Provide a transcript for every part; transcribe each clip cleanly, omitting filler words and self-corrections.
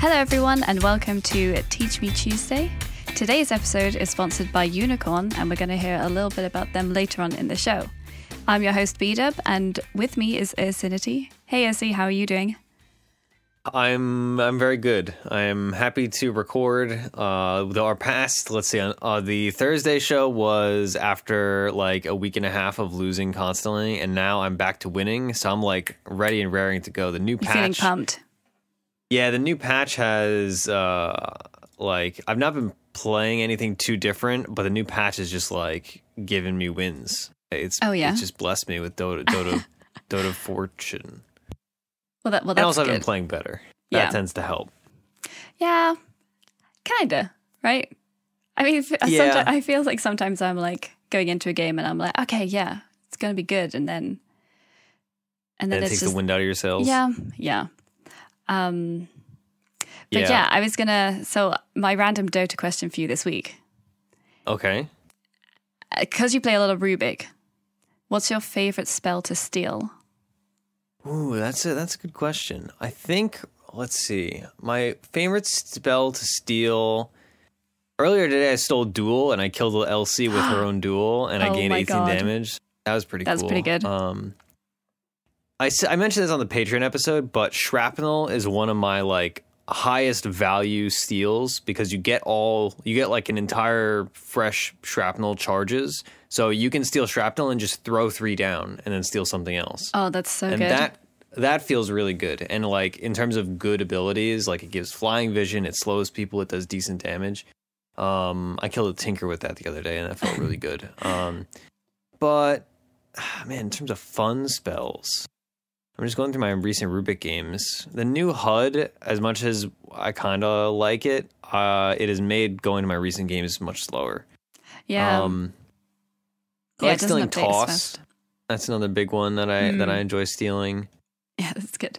Hello everyone and welcome to Teach Me Tuesday. Today's episode is sponsored by Unicorn and we're going to hear a little bit about them later on in the show. I'm your host B-Dub and with me is Ursinity. Hey Ursi, how are you doing? I'm very good. I'm happy to record. Our past, let's see, the Thursday show was after like a week and a half of losing constantly, and now I'm back to winning, so I'm like ready and raring to go. The new patch. Feeling pumped? Yeah, the new patch has like I've not been playing anything too different, but the new patch is just like giving me wins. It's just blessed me with Dota Fortune. Well, that's and also good. I've been playing better. Yeah. That tends to help. Yeah, kinda, right? I mean, I feel like sometimes I'm like going into a game and I'm like, okay, yeah, it's gonna be good, and then it it's takes just the wind out of your sails. Yeah. I was gonna. So my random Dota question for you this week. Okay. Because you play a lot of Rubick, what's your favorite spell to steal? Ooh, that's a good question. I think, let's see. My favorite spell to steal. Earlier today, I stole Duel, and I killed the LC with her own Duel, and I gained 18 damage. That was pretty cool. That's pretty good. I mentioned this on the Patreon episode, but Shrapnel is one of my like highest value steals because you get like an entire fresh Shrapnel charges. So you can steal Shrapnel and just throw 3 down and then steal something else. Oh, that's so good. And that feels really good. And like in terms of good abilities, like it gives flying vision, it slows people, it does decent damage. I killed a Tinker with that the other day and that felt really good. But man, in terms of fun spells, I'm just going through my recent Rubick games. The new HUD, as much as I kind of like it, it has made going to my recent games much slower. Yeah. I like stealing Toss. That's another big one that I enjoy stealing. Yeah, that's good.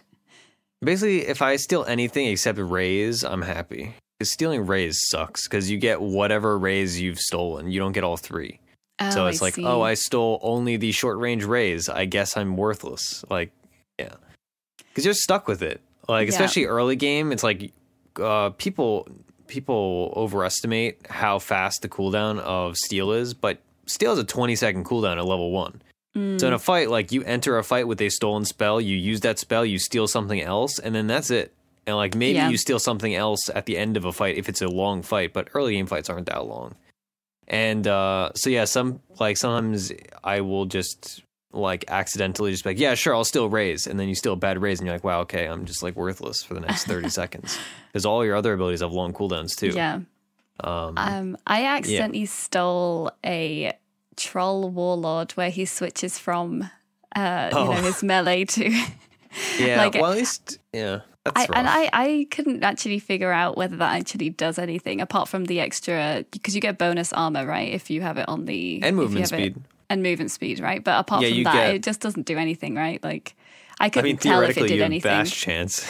Basically, if I steal anything except Raise, I'm happy. Because stealing Raise sucks, because you get whatever Raise you've stolen. You don't get all 3. So it's I stole only the short-range Raise. I guess I'm worthless. Like, yeah. Because you're stuck with it. Like, especially early game, it's like people overestimate how fast the cooldown of steal is, but steal has a 20-second cooldown at level 1. So in a fight, like you enter a fight with a stolen spell, you use that spell, you steal something else, and then that's it. And like maybe you steal something else at the end of a fight if it's a long fight, but early game fights aren't that long. And sometimes I will just like accidentally just be like, yeah, sure, I'll still Raise, and then you steal a bad Raise, and you're like, wow, okay, I'm just like worthless for the next 30 seconds because all your other abilities have long cooldowns too. Yeah. I accidentally stole a Troll Warlord where he switches from his melee to at least that's rough. And I couldn't actually figure out whether that actually does anything apart from the extra, because you get bonus armor, right, if you have it on the and movement speed right, but apart from that it just doesn't do anything, right? Like I couldn't tell if it did anything. Bash chance.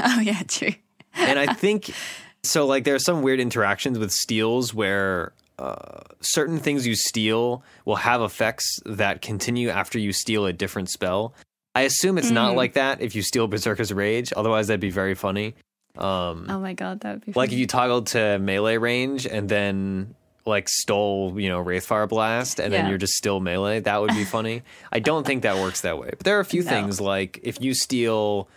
Oh yeah, true. And I think so, like there are some weird interactions with steals where certain things you steal will have effects that continue after you steal a different spell. I assume it's not like that if you steal Berserker's Rage, otherwise that'd be very funny. Oh my god, that would be funny. Like if you toggled to melee range and then like stole, Wraithfire Blast and then you're just still melee, that would be funny. I don't think that works that way. But there are a few things, like if you steal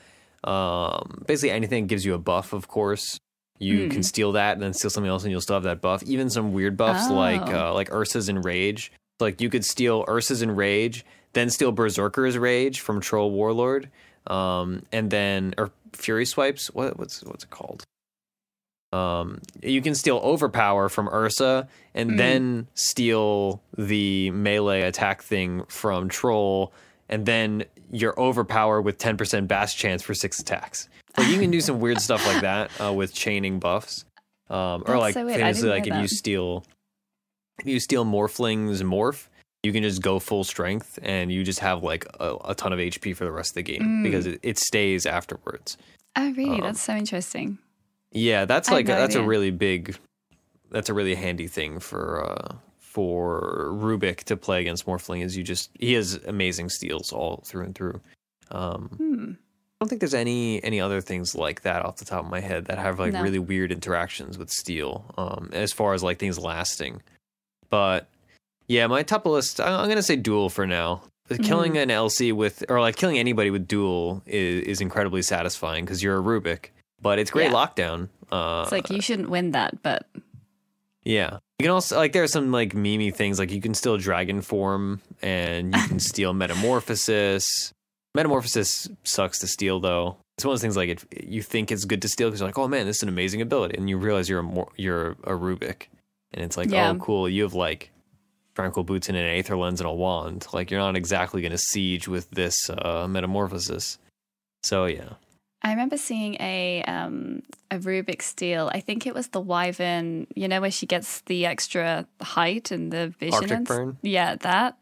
basically anything that gives you a buff, of course. You can steal that and then steal something else and you'll still have that buff. Even some weird buffs like Ursa's Enrage. Like you could steal Ursa's Enrage, then steal Berserker's Rage from Troll Warlord, and then or Fury Swipes. What's it called? You can steal Overpower from Ursa and then steal the melee attack thing from Troll, and then your Overpower with 10% bash chance for 6 attacks. Like you can do some weird stuff like that with chaining buffs, or like so famously, like if you steal Morphling's Morph, you can just go full strength and you just have like a ton of HP for the rest of the game because it stays afterwards. Oh, really? That's so interesting. Yeah, that's a really handy thing for Rubick to play against Morphling. Is he has amazing steals all through and through. don't think there's any other things like that off the top of my head that have like really weird interactions with steel, as far as like things lasting. But yeah, my top of list, I'm gonna say duel for now. Killing an LC with, or like killing anybody with duel is incredibly satisfying because you're a Rubick. But it's great lockdown. It's like you shouldn't win that, but yeah. You can also, like, there are some like memey things, like you can still dragon form and you can steal metamorphosis. Metamorphosis sucks to steal, though. It's one of those things like you think it's good to steal because you're like, oh man, this is an amazing ability, and you realize you're a Rubick, and it's like, oh cool, you have like Tranquil Boots and an Aether Lens and a wand. Like you're not exactly going to siege with this metamorphosis. So yeah. I remember seeing a Rubick steal. I think it was the Wyvern, you know, where she gets the extra height and the vision. Arctic burn? Yeah, that.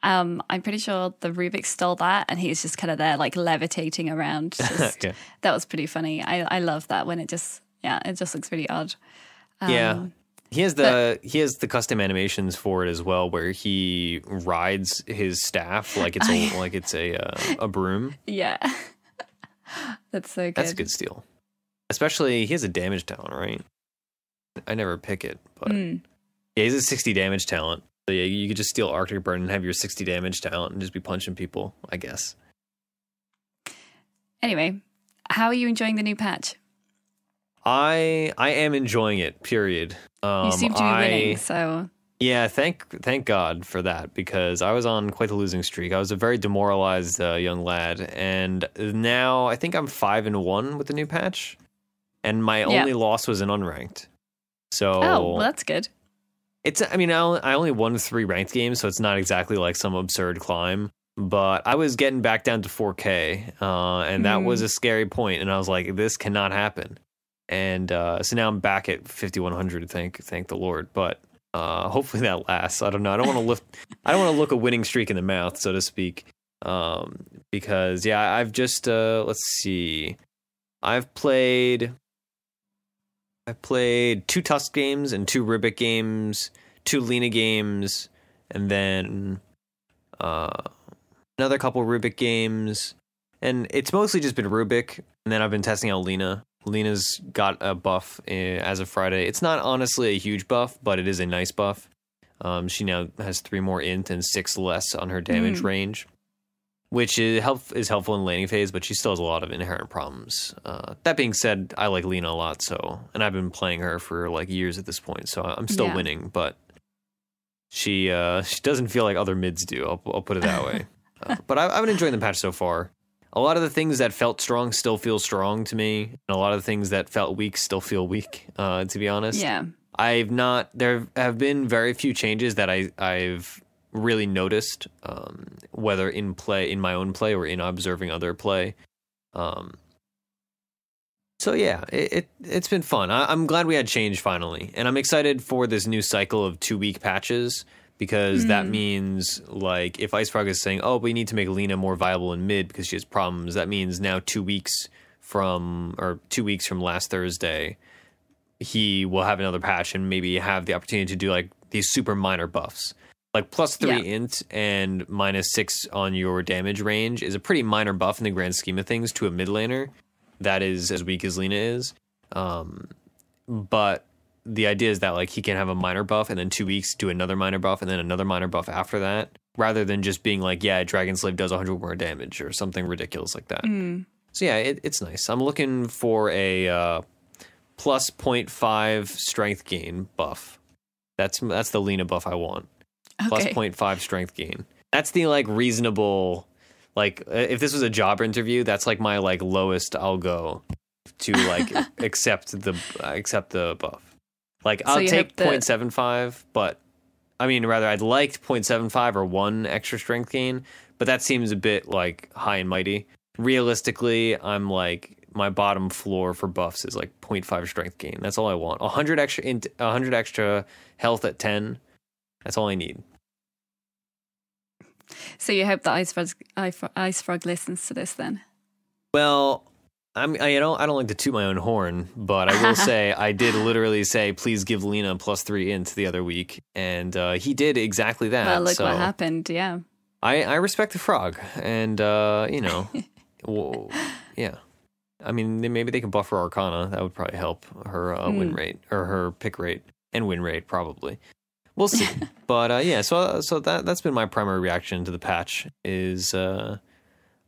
I'm pretty sure the Rubick stole that, and he's just kind of there, like levitating around. Just, that was pretty funny. I love that when it just looks really odd. He has the custom animations for it as well, where he rides his staff like it's a broom. Yeah, that's so good. That's a good steal. Especially he has a damage talent, right? I never pick it, but yeah, he's a 60 damage talent. So yeah, you could just steal Arctic Burn and have your 60 damage talent and just be punching people, I guess. Anyway, how are you enjoying the new patch? I am enjoying it, period. You seem to be winning, so... Yeah, thank God for that, because I was on quite the losing streak. I was a very demoralized young lad, and now I think I'm 5-1 with the new patch, and my only loss was an unranked. So... Oh, well, that's good. I only won 3 ranked games, so it's not exactly like some absurd climb. But I was getting back down to 4K, and that was a scary point. And I was like, this cannot happen. And so now I'm back at 5,100. Thank the Lord. But hopefully that lasts. I don't know. I don't want to look a winning streak in the mouth, so to speak. Because I've just let's see. I've played 2 Tusk games and 2 Rubick games, 2 Lena games, and then another couple Rubick games. And it's mostly just been Rubick, and then I've been testing out Lena. Lena's got a buff as of Friday. It's not honestly a huge buff, but it is a nice buff. She now has 3 more int and 6 less on her damage range, which is helpful in laning phase, but she still has a lot of inherent problems. That being said, I like Lena a lot, and I've been playing her for like years at this point, so I'm still winning, but she doesn't feel like other mids do. I'll put it that way. But I've been enjoying the patch so far. A lot of the things that felt strong still feel strong to me, and a lot of the things that felt weak still feel weak, to be honest. Yeah. There have been very few changes that I've really noticed, whether in my own play or in observing other play. So yeah, it's been fun. I'm glad we had change finally, and I'm excited for this new cycle of 2-week patches, because that means, like, if Ice Frog is saying, oh, we need to make Lena more viable in mid because she has problems, that means now 2 weeks from last Thursday, he will have another patch and maybe have the opportunity to do like these super minor buffs. Like +3 int and -6 on your damage range is a pretty minor buff in the grand scheme of things to a mid laner that is as weak as Lena is. But the idea is that like he can have a minor buff and then 2 weeks do another minor buff and then another minor buff after that, rather than just being like, yeah, Dragon Slave does 100 more damage or something ridiculous like that. So yeah, it's nice. I'm looking for a plus 0.5 strength gain buff. That's the Lena buff I want. Okay. Plus 0.5 strength gain. That's the like reasonable, like if this was a job interview, that's like my like lowest I'll go to like accept the buff. Like I'll take 0.75, but I mean rather I'd like 0.75 or 1 extra strength gain, but that seems a bit like high and mighty. Realistically, I'm like my bottom floor for buffs is like 0.5 strength gain. That's all I want. 100 extra health at 10. That's all I need. So you hope that Ice Frog listens to this then? Well, I don't like to toot my own horn, but I will say I did literally say, please give Lena +3 int the other week, and he did exactly that. Well, look what happened, yeah. I respect the frog, and Yeah. I mean, maybe they can buff her Arcana. That would probably help her win rate, or her pick rate and win rate, probably. We'll see. But yeah, so that's been my primary reaction to the patch, is a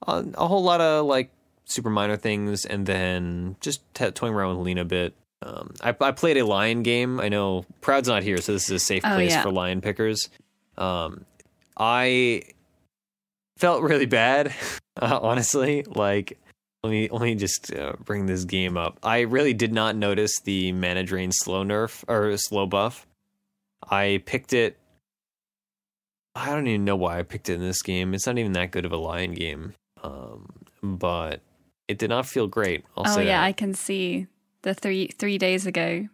whole lot of like super minor things, and then just toying around with Lena a bit. I played a lion game. I know Proud's not here, so this is a safe place for lion pickers. I felt really bad, honestly. Like, let me just bring this game up. I really did not notice the mana drain slow nerf or slow buff. I picked it. I don't even know why I picked it in this game. It's not even that good of a lion game, but it did not feel great. I'll say that. I can see the three days ago.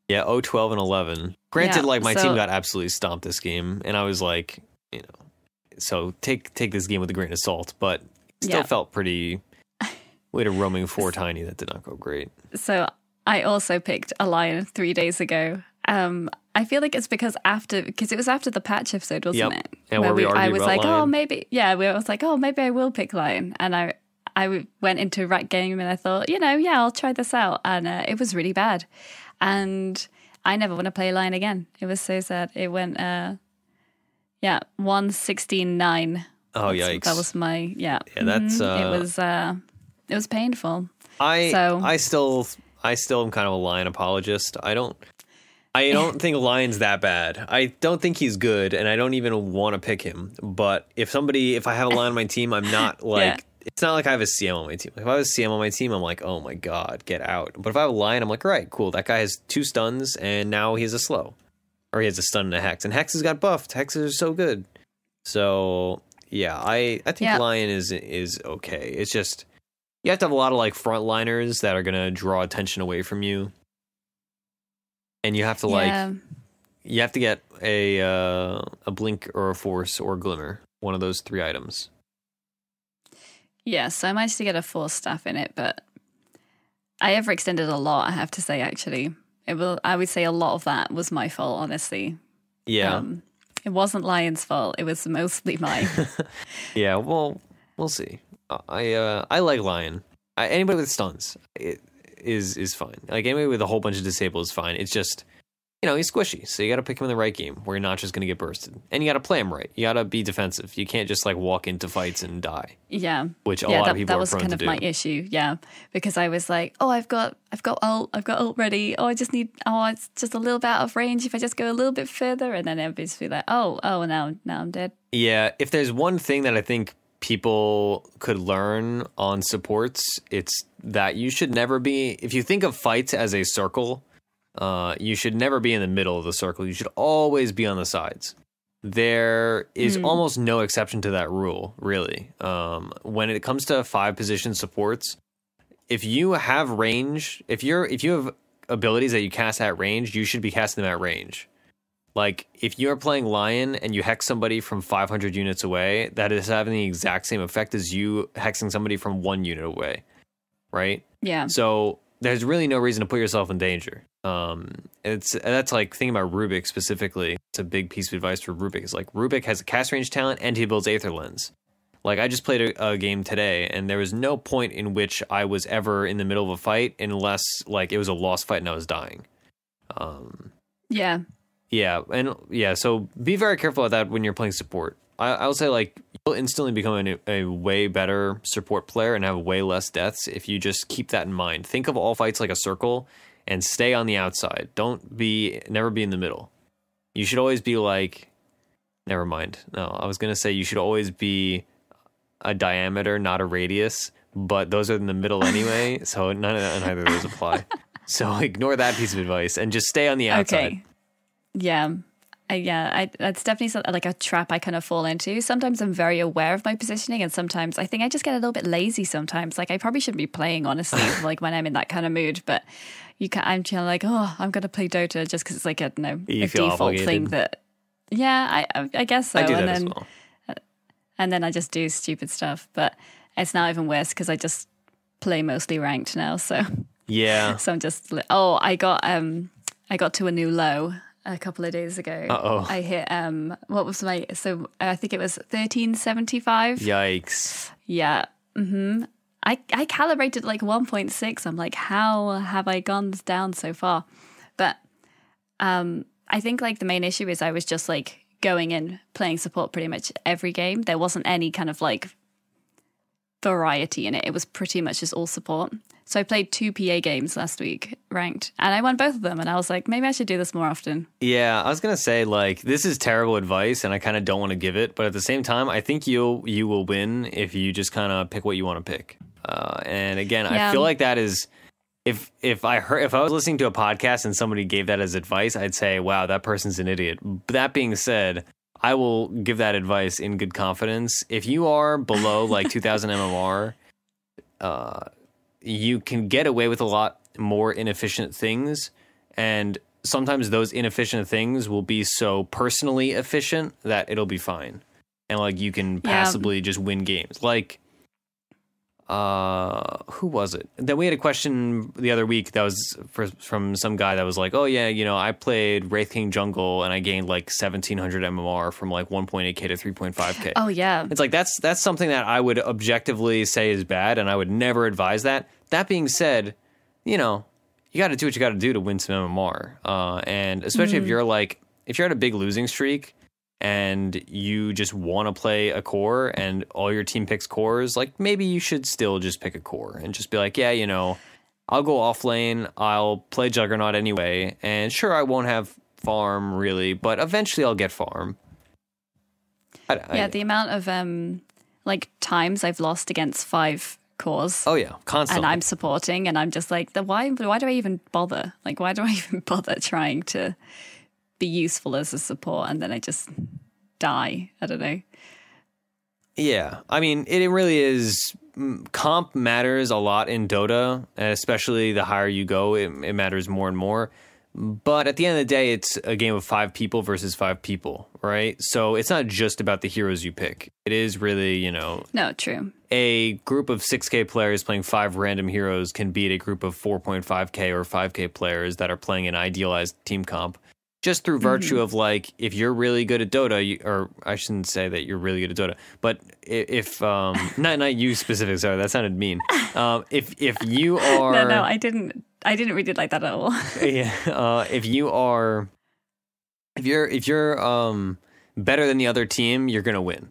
Yeah, 0-12 and 11. Granted, like my team got absolutely stomped this game, and I was like, so take this game with a grain of salt, but still felt pretty. We had a roaming 4 tiny that did not go great. So I also picked a lion 3 days ago. I feel like it's because it was after the patch episode, wasn't it? And where I was like, lion. oh, maybe, maybe I will pick lion. And I went into rat game and I thought, I'll try this out. And it was really bad. And I never want to play lion again. It was so sad. It went, 116-9. Oh, yikes. That was my, Yeah, that's, it was painful. I still am kind of a lion apologist. I don't think Lion's that bad. I don't think he's good, and I don't even want to pick him. But if I have a Lion on my team, I'm not like, it's not like I have a CM on my team. If I have a CM on my team, I'm like, oh my God, get out. But if I have a Lion, I'm like, all right, cool. That guy has 2 stuns, and now he has a slow. Or he has a stun and a Hex. And Hexes got buffed. Hexes are so good. So, yeah, I think Lion is okay. It's just, you have to have a lot of like frontliners that are going to draw attention away from you. And you have to you have to get a blink or a force or a glimmer, one of those 3 items. Yes, I managed to get a force staff in it, but I overextended a lot, I have to say, actually. I would say a lot of that was my fault, honestly. Yeah. It wasn't Lion's fault. It was mostly mine. Yeah, well, we'll see. I like Lion. Anybody with stuns is fine. Like, anybody with a whole bunch of disable is fine. It's just, he's squishy, so you got to pick him in the right game where you're not just going to get bursted. And you got to play him right. You got to be defensive. You can't just like walk into fights and die. Yeah. Which a lot of people are prone to do. That was kind of my issue, because I was like, oh, I've got ult ready. Oh, it's just a little bit out of range. If I just go a little bit further, and then everybody's be like, oh, now I'm dead. Yeah, if there's one thing that I think people could learn on supports, it's that you should never be, if you think of fights as a circle, you should never be in the middle of the circle. You should always be on the sides. There is almost no exception to that rule, really. When it comes to 5 position supports, if you have range, if you have abilities that you cast at range, you should be casting them at range. Like, if you're playing Lion and you hex somebody from 500 units away, that is having the exact same effect as you hexing somebody from 1 unit away, right? Yeah. So there's really no reason to put yourself in danger. That's like, thinking about Rubick specifically. It's a big piece of advice for Rubick. Is like, Rubick has a cast range talent and he builds Aether Lens. Like, I just played a game today, and there was no point in which I was ever in the middle of a fight unless like it was a lost fight and I was dying. Yeah. Yeah, and so be very careful of that when you're playing support. I'll say, like, you'll instantly become a way better support player and have way less deaths if you just keep that in mind. Think of all fights like a circle and stay on the outside. Never be in the middle. You should always be like, never mind. No, I was going to say you should always be a diameter, not a radius, but those are in the middle anyway, so neither of those apply. So ignore that piece of advice and just stay on the outside. Okay. Yeah. That's definitely like a trap I kind of fall into. Sometimes I'm very aware of my positioning, and sometimes I think I just get a little bit lazy sometimes. Like, I probably shouldn't be playing, honestly, like when I'm in that kind of mood, but I'm kind of like, oh, I'm going to play Dota just because it's like a default obligated thing that, I guess so. I do that as well. And then I just do stupid stuff, but it's now even worse because I just play mostly ranked now. So yeah. So I'm just, I got to a new low a couple of days ago. I hit what was I think it was 1375. Yikes. Yeah. I calibrated like 1.6. I'm like, how have I gone down so far? But I think like the main issue is I was just like going in playing support pretty much every game. There wasn't any kind of like variety in it. It was pretty much just all support. So I played 2 PA games last week, ranked, and I won both of them. And I was like, maybe I should do this more often. Yeah, I was going to say, like, this is terrible advice, and I kind of don't want to give it. But at the same time, I think you will win if you just kind of pick what you want to pick. And again, I feel like that is, if I was listening to a podcast and somebody gave that as advice, I'd say, wow, that person's an idiot. That being said, I will give that advice in good confidence. If you are below like 2000 MMR, you can get away with a lot more inefficient things, and sometimes those inefficient things will be so personally efficient that it'll be fine, and like you can passably just win games. Like, who was it? Then we had a question the other week that was from some guy that was like, oh yeah, you know, I played Wraith King Jungle and I gained like 1700 MMR from like 1.8k to 3.5k. Oh yeah. It's like, that's something that I would objectively say is bad, and I would never advise that. That being said, you know, you got to do what you got to do to win some MMR. And especially if you're at a big losing streak and you just want to play a core and all your team picks cores, like maybe you should still just pick a core and just be like, yeah, you know, I'll go off lane, I'll play Juggernaut anyway, and sure, I won't have farm really, but eventually I'll get farm. The amount of like times I've lost against 5 cores. Oh yeah, constantly. And I'm supporting, and I'm just like, why do I even bother? Like, why do I even bother trying to be useful as a support, and then I just die? I don't know. Yeah, I mean, it really is. Comp matters a lot in Dota, and especially the higher you go, it matters more and more. But at the end of the day, it's a game of 5 people versus 5 people, right? So it's not just about the heroes you pick. It is really, you know... No, true. A group of 6K players playing 5 random heroes can beat a group of 4.5K or 5K players that are playing an idealized team comp. Just through virtue of, like, if you're really good at Dota, or I shouldn't say that you're really good at Dota, but if not you specific, sorry, that sounded mean. If you are... No, I didn't read it like that at all. Yeah, if you're better than the other team, you're gonna win,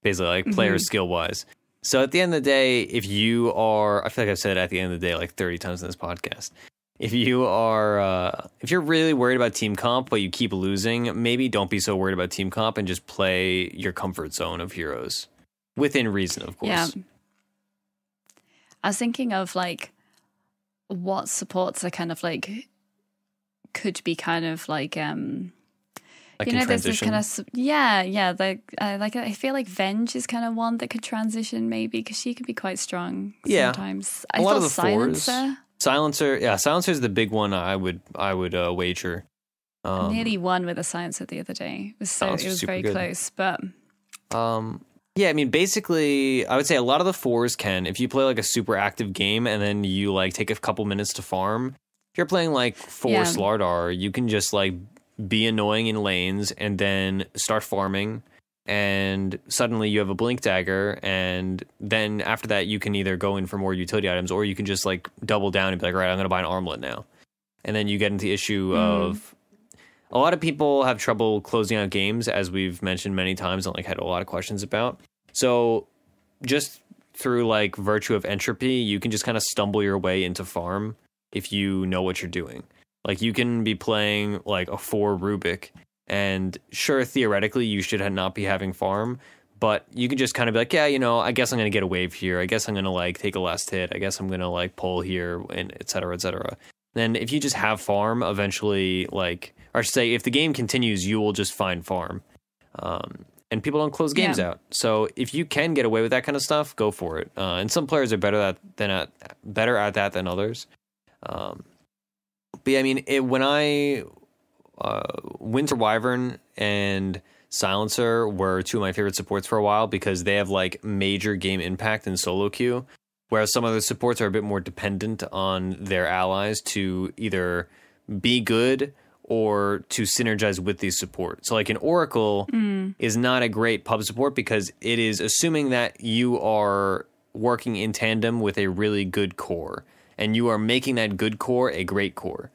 basically, like player skill wise. So at the end of the day, if you are, I feel like I've said it at the end of the day like 30 times in this podcast. If you are, if you're really worried about team comp, but you keep losing, maybe don't be so worried about team comp and just play your comfort zone of heroes within reason, of course. Yeah. I was thinking of like what supports are kind of like could be kind of like you know, there's this kind of like I feel like Venge is kind of one that could transition maybe because she could be quite strong sometimes. A lot of the Silencer, Silencer is the big one. I would wager. Nearly won with a Silencer the other day. It was very good. Close, but yeah, I mean, basically, I would say a lot of the 4s can. If you play like a super active game and then you like take a couple minutes to farm, if you're playing like 4 Slardar, you can just like be annoying in lanes and then start farming, and suddenly you have a blink dagger, and then after that you can either go in for more utility items, or you can just like double down and be like, all right, I'm going to buy an armlet now. And then you get into the issue of a lot of people have trouble closing out games, as we've mentioned many times and like had a lot of questions about. So just through like virtue of entropy, you can just kind of stumble your way into farm if you know what you're doing. Like you can be playing like a 4 Rubick, and sure, theoretically you should not be having farm, but you can just kind of be like, yeah, you know, I guess I'm going to get a wave here. I guess I'm going to like take a last hit. I guess I'm going to like pull here, and et cetera, et cetera. Then if you just have farm, eventually, like, or I should say, if the game continues, you will just find farm. And people don't close games out. So if you can get away with that kind of stuff, go for it. And some players are better at that than others. But yeah, I mean, when Winter Wyvern and Silencer were 2 of my favorite supports for a while because they have like major game impact in solo queue, whereas some other supports are a bit more dependent on their allies to either be good or to synergize with these support. So like an Oracle is not a great pub support because it is assuming that you are working in tandem with a really good core, and you are making that good core a great core.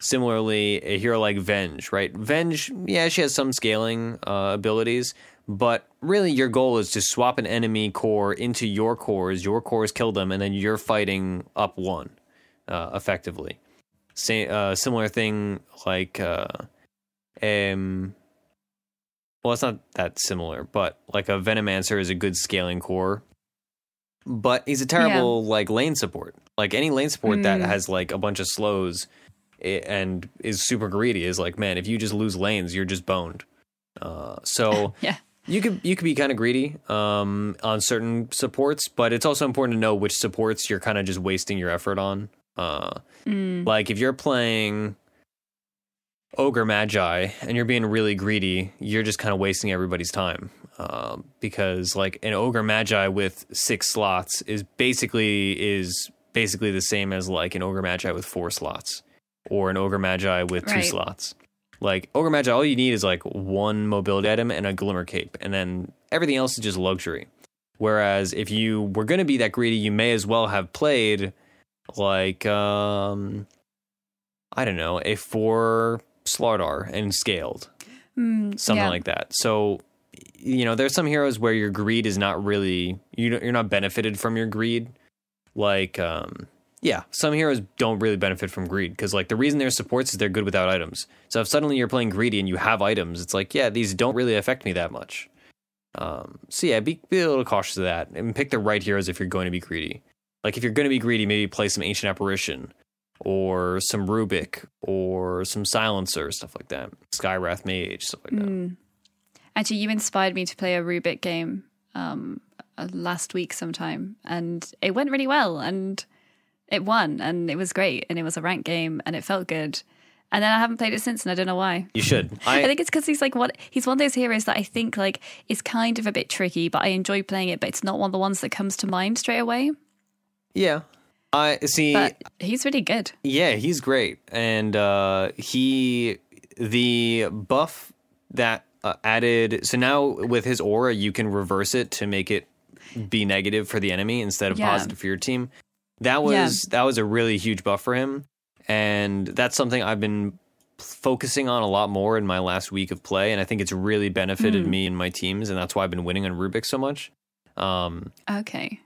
Similarly, a hero like Venge, right? Venge, yeah, she has some scaling abilities, but really your goal is to swap an enemy core into your cores kill them, and then you're fighting up one, effectively. Similar thing like, well, it's not that similar, but like a Venomancer is a good scaling core, but he's a terrible like lane support. Like any lane support that has like a bunch of slows and is super greedy is like, man, if you just lose lanes, you're just boned. So yeah. You could be kind of greedy on certain supports, but it's also important to know which supports you're kind of just wasting your effort on. Like if you're playing Ogre Magi and you're being really greedy, you're just kind of wasting everybody's time. Because like an Ogre Magi with 6 slots is basically the same as like an Ogre Magi with 4 slots. Or an Ogre Magi with 2 slots. Like, Ogre Magi, all you need is, like, 1 mobility item and a Glimmer Cape. And then everything else is just luxury. Whereas, if you were going to be that greedy, you may as well have played, like, I don't know, a 4 Slardar and scaled. Something like that. So, you know, there's some heroes where your greed is not really... You're not benefited from your greed. Like, yeah, some heroes don't really benefit from greed because, like, the reason they're supports is they're good without items. So if suddenly you're playing greedy and you have items, it's like, yeah, these don't really affect me that much. So yeah, be a little cautious of that and pick the right heroes if you're going to be greedy. Like, if you're going to be greedy, maybe play some Ancient Apparition or some Rubick or some Silencer, stuff like that. Skywrath Mage, stuff like that. Actually, you inspired me to play a Rubick game last week sometime, and it went really well, and it won, and it was great, and it was a ranked game, and it felt good. And then I haven't played it since, and I don't know why. You should. I think it's because he's one of those heroes that I think like is kind of a bit tricky, but I enjoy playing it, but it's not one of the ones that comes to mind straight away. Yeah. I see. But he's really good. Yeah, he's great. And the buff that added, so now with his aura, you can reverse it to make it be negative for the enemy instead of positive for your team. That was a really huge buff for him, and that's something I've been focusing on a lot more in my last week of play, and I think it's really benefited me and my teams, and that's why I've been winning on Rubick so much. Okay.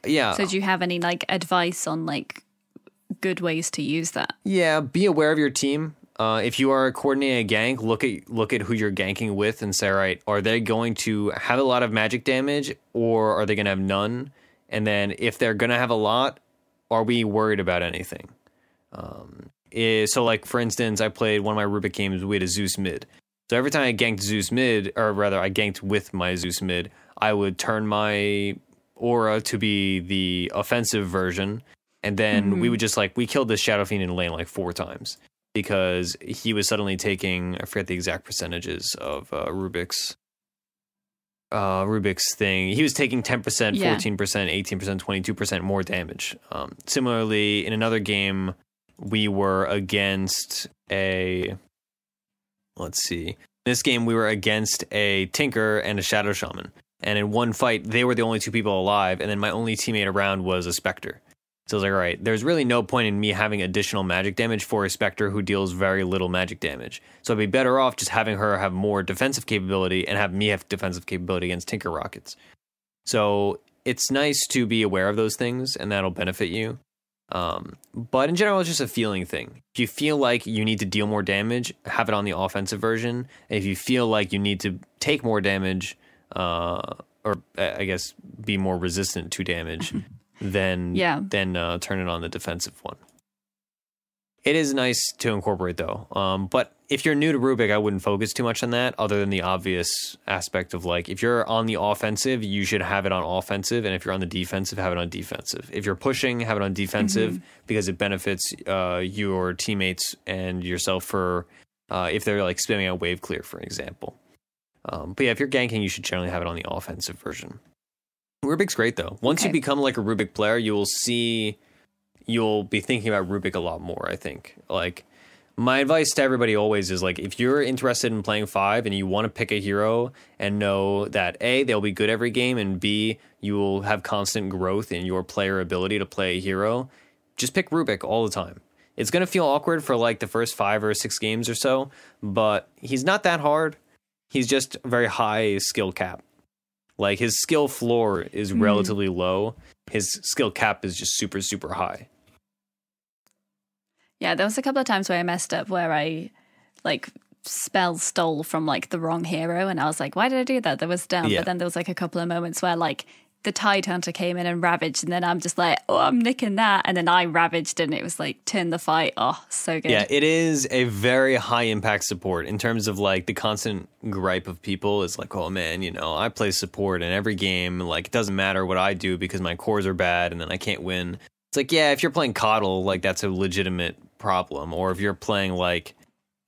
Yeah. So do you have any like advice on like good ways to use that? Yeah, be aware of your team. If you are coordinating a gank, look at who you're ganking with and say, all right, are they going to have a lot of magic damage or are they going to have none? And then if they're going to have a lot, are we worried about anything? So like, for instance, I played one of my Rubick games with a Zeus mid. So every time I ganked Zeus mid, or rather I ganked with my Zeus mid, I would turn my aura to be the offensive version. And then we would just like, we killed this Shadow Fiend in lane like 4 times. Because he was suddenly taking, I forget the exact percentages of Rubick's thing. He was taking 10%, 14%, 18%, 22% more damage. Similarly, in another game, we were against let's see. In this game, we were against a Tinker and a Shadow Shaman. And in one fight, they were the only 2 people alive, and then my only teammate around was a Spectre. So I was like, all right, there's really no point in me having additional magic damage for a Spectre who deals very little magic damage. So I'd be better off just having her have more defensive capability and have me have defensive capability against Tinker Rockets. So it's nice to be aware of those things, and that'll benefit you. But in general, it's just a feeling thing. If you feel like you need to deal more damage, have it on the offensive version. And if you feel like you need to take more damage, or I guess be more resistant to damage, then turn it on the defensive one. It is nice to incorporate though. But if you're new to Rubick, I wouldn't focus too much on that other than the obvious aspect of like, if you're on the offensive, you should have it on offensive. And if you're on the defensive, have it on defensive. If you're pushing, have it on defensive because it benefits your teammates and yourself for if they're like spamming out wave clear, for example. But yeah, if you're ganking, you should generally have it on the offensive version. Rubick's great though. Once you become like a Rubick player, you'll be thinking about Rubick a lot more, I think. Like My advice to everybody always is like, if you're interested in playing 5 and you want to pick a hero and know that A, they'll be good every game, and B, you will have constant growth in your player ability to play a hero, just pick Rubick all the time. It's going to feel awkward for like the first 5 or 6 games or so, but he's not that hard. He's just a very high skill cap. Like, his skill floor is relatively low. His skill cap is just super, super high. Yeah, there was a couple of times where I messed up, where I like spell stole from like the wrong hero, and I was like, why did I do that? That was dumb. Yeah. But then there was like a couple of moments where like the Tide Hunter came in and ravaged, and then I'm just like, oh, I'm nicking that, and then I ravaged, and it was like turn the fight. Oh, so good. Yeah, it is a very high impact support in terms of like the constant gripe of people is like, oh man, you know, I play support in every game, like it doesn't matter what I do because my cores are bad and then I can't win. It's like, yeah, if you're playing Coddle, like that's a legitimate problem. Or if you're playing like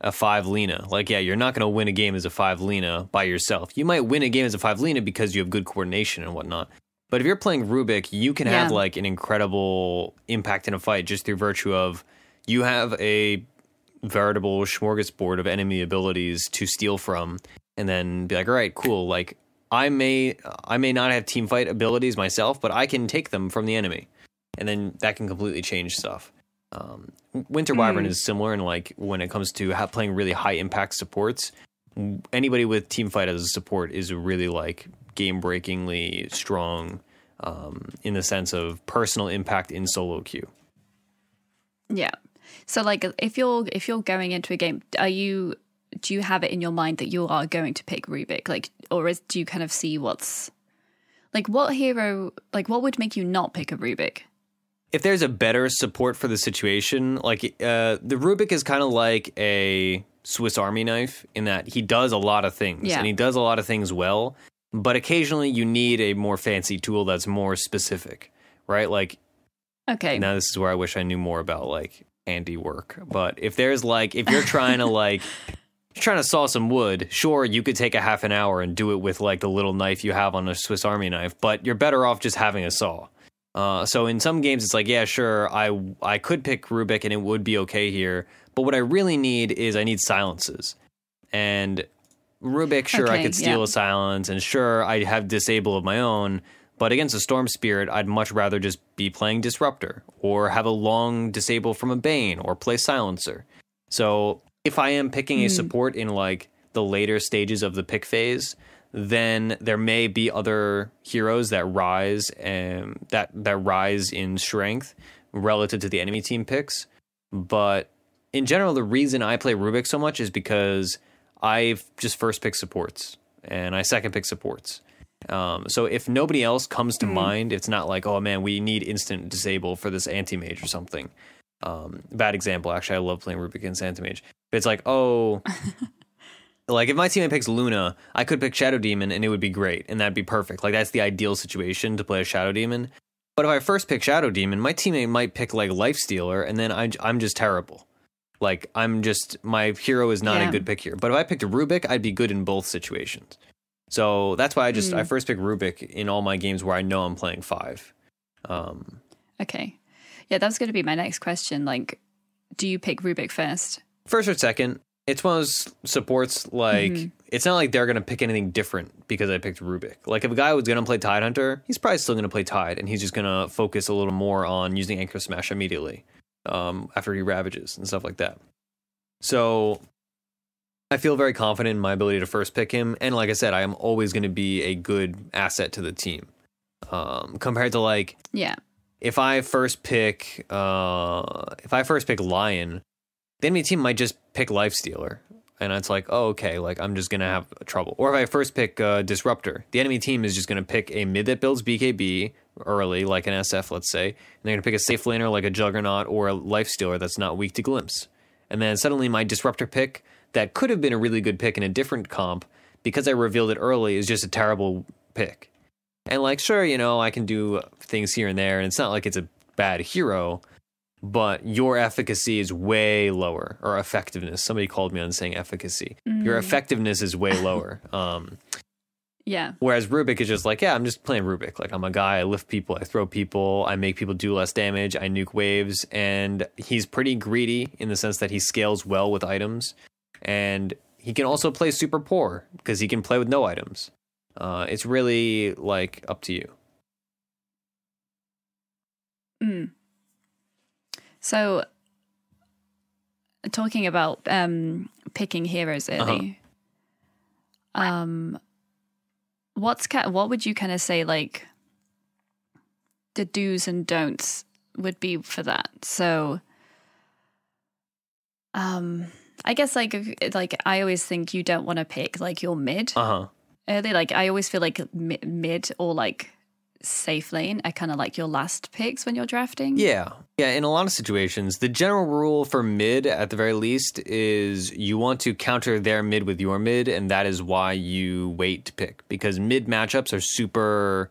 a 5 Lena, like, yeah, you're not going to win a game as a 5 Lena by yourself. You might win a game as a 5 Lena because you have good coordination and whatnot. But if you're playing Rubick, you can have like an incredible impact in a fight just through virtue of you have a veritable smorgasbord of enemy abilities to steal from, and then be like, all right, cool. Like I may not have team fight abilities myself, but I can take them from the enemy, and then that can completely change stuff. Winter Wyvern is similar in like when it comes to playing really high impact supports. Anybody with team fight as a support is really like game breakingly strong in the sense of personal impact in solo queue. Yeah. So like if you're going into a game, do you have it in your mind that you are going to pick Rubick? Like, or do you kind of see what's like, what hero, like what would make you not pick a Rubick? If there's a better support for the situation, like the Rubick is kind of like a Swiss Army knife in that he does a lot of things and he does a lot of things well, but occasionally you need a more fancy tool that's more specific, right? Like, okay, now this is where I wish I knew more about like handiwork, but if there's like, if you're trying to like, you're trying to saw some wood, sure, you could take a half an hour and do it with like the little knife you have on a Swiss Army knife, but you're better off just having a saw. So in some games, it's like, yeah, sure, I could pick Rubick and it would be okay here. But what I really need is I need silences. And Rubick, sure, I could steal a silence. And sure, I have disable of my own. But against a Storm Spirit, I'd much rather just be playing Disruptor. Or have a long disable from a Bane. Or play Silencer. So if I am picking a support in like the later stages of the pick phase, then there may be other heroes that rise and that rise in strength relative to the enemy team picks. But in general, the reason I play Rubick so much is because I've just first pick supports and I second pick supports. So if nobody else comes to mind, it's not like, oh man, we need instant disable for this anti-mage or something. Bad example, actually, I love playing Rubick against anti-mage. It's like, oh... Like, if my teammate picks Luna, I could pick Shadow Demon, and it would be great, and that'd be perfect. Like, that's the ideal situation to play a Shadow Demon. But if I first pick Shadow Demon, my teammate might pick, like, Lifestealer, and then I'm just terrible. Like, my hero is not a good pick here. But if I picked a Rubick, I'd be good in both situations. So that's why I first pick Rubick in all my games where I know I'm playing 5. Okay. Yeah, that was going to be my next question. Like, do you pick Rubick first? First or second. It's one of those supports, like, it's not like they're going to pick anything different because I picked Rubick. Like, if a guy was going to play Tide Hunter, he's probably still going to play Tide, and he's just going to focus a little more on using Anchor Smash immediately after he ravages and stuff like that. So I feel very confident in my ability to first pick him, and like I said, I am always going to be a good asset to the team. Compared to, like, if I first pick Lion, the enemy team might just pick Lifestealer, and it's like, oh, okay, like, I'm just going to have trouble. Or if I first pick Disruptor, the enemy team is just going to pick a mid that builds BKB early, like an SF, let's say, and they're going to pick a safe laner like a Juggernaut or a Lifestealer that's not weak to Glimpse. And then suddenly my Disruptor pick, that could have been a really good pick in a different comp, because I revealed it early, is just a terrible pick. And like, sure, you know, I can do things here and there, and it's not like it's a bad hero, but your efficacy is way lower, or effectiveness. Somebody called me on saying efficacy. Your effectiveness is way lower. Yeah. Whereas Rubick is just like, yeah, I'm just playing Rubick. Like, I'm a guy, I lift people, I throw people, I make people do less damage, I nuke waves, and he's pretty greedy in the sense that he scales well with items, and he can also play super poor because he can play with no items. It's really, like, up to you. So, talking about picking heroes early, what would you kind of say, like, the do's and don'ts would be for that? So, I guess like I always think you don't want to pick like your mid early. Like I always feel like mid or like safe lane are kind of like your last picks when you're drafting. Yeah. In a lot of situations, the general rule for mid, at the very least, is you want to counter their mid with your mid, and that is why you wait to pick. Because mid matchups are super,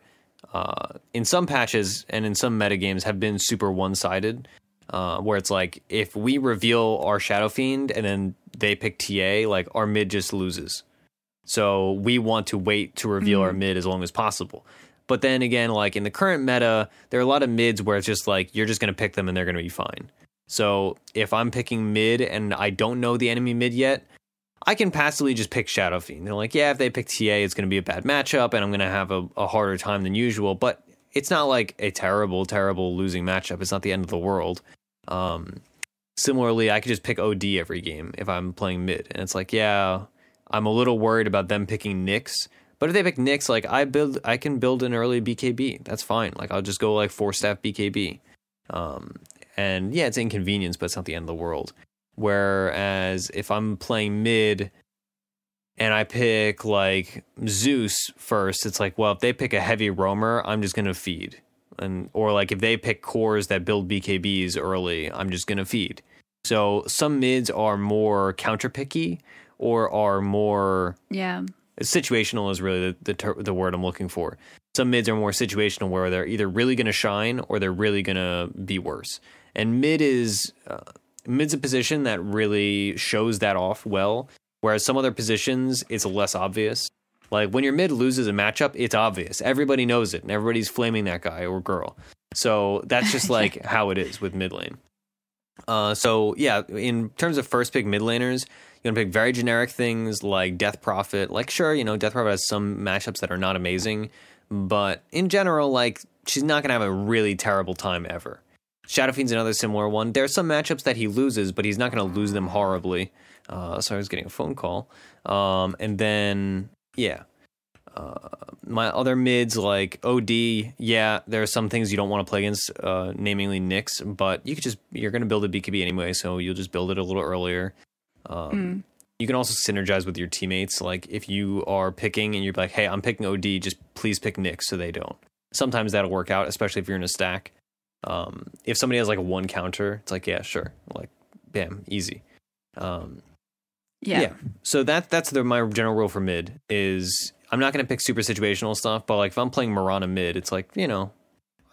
in some patches and in some metagames, have been super one-sided, where it's like, if we reveal our Shadow Fiend and then they pick TA, like, our mid just loses. So we want to wait to reveal our mid as long as possible. But then again, like in the current meta, there are a lot of mids where it's just like, you're just going to pick them and they're going to be fine. So if I'm picking mid and I don't know the enemy mid yet, I can passively just pick Shadow Fiend. They're like, yeah, if they pick TA, it's going to be a bad matchup and I'm going to have a harder time than usual. But it's not like a terrible, terrible losing matchup. It's not the end of the world. Similarly, I could just pick OD every game if I'm playing mid. And it's like, yeah, I'm a little worried about them picking Nyx. But if they pick Nyx, like I can build an early BKB. That's fine. Like I'll just go like 4-staff BKB. And yeah, it's inconvenience, but it's not the end of the world. Whereas if I'm playing mid and I pick like Zeus first, it's like, well, if they pick a heavy roamer, I'm just gonna feed. Or like if they pick cores that build BKBs early, I'm just gonna feed. So some mids are more counter picky or are more situational is really the word I'm looking for. Some mids are more situational where they're either really going to shine or they're really going to be worse. And mid's a position that really shows that off well, whereas some other positions, it's less obvious. Like when your mid loses a matchup, it's obvious. Everybody knows it, and everybody's flaming that guy or girl. So that's just like how it is with mid lane. So yeah, in terms of first pick mid laners, you're going to pick very generic things like Death Prophet. Like, sure, Death Prophet has some matchups that are not amazing, but in general, like, she's not going to have a really terrible time ever. Shadow Fiend's another similar one. There are some matchups that he loses, but he's not going to lose them horribly. So I was getting a phone call. And then, yeah. My other mids, like OD, yeah, there are some things you don't want to play against, namely Nyx, but you're going to build a BKB anyway, so you'll just build it a little earlier. You can also synergize with your teammates. Like if you are picking and you're like, hey, I'm picking OD, just please pick Nyx so they don't. Sometimes that'll work out, especially if you're in a stack. If somebody has like a one counter, it's like, yeah, sure. Like, bam, easy. Yeah. So that's my general rule for mid is I'm not going to pick super situational stuff, but like if I'm playing Mirana mid, it's like,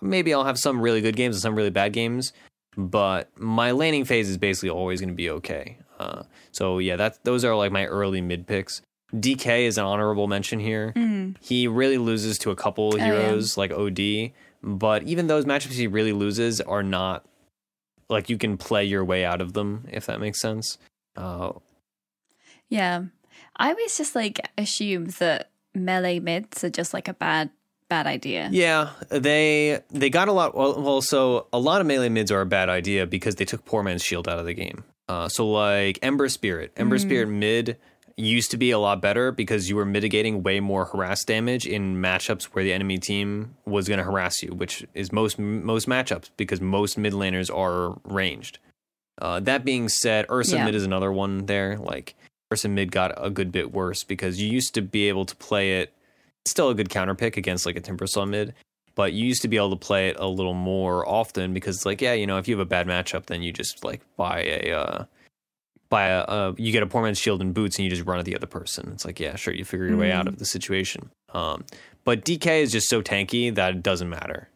maybe I'll have some really good games and some really bad games, but my laning phase is basically always going to be okay. So yeah, those are like my early mid picks. DK is an honorable mention here. He really loses to a couple heroes like OD, but even those matchups he really loses are not like you can play your way out of them, if that makes sense. Yeah, I always just like assume that melee mids are just like a bad idea. Yeah, they got a lot. Well, so a lot of melee mids are a bad idea because they took Poor Man's Shield out of the game. So like Ember Spirit mid used to be a lot better because you were mitigating way more harass damage in matchups where the enemy team was going to harass you, which is most matchups because most mid laners are ranged. That being said, Ursa mid is another one there. Like Ursa mid got a good bit worse because you used to be able to play it. It's still a good counter pick against like a Timbersaw mid, but you used to be able to play it a little more often because it's like, yeah, if you have a bad matchup, then you just like you get a Poor Man's Shield and boots and you just run at the other person. It's like, yeah, sure, you figure your way out of the situation. But DK is just so tanky that it doesn't matter.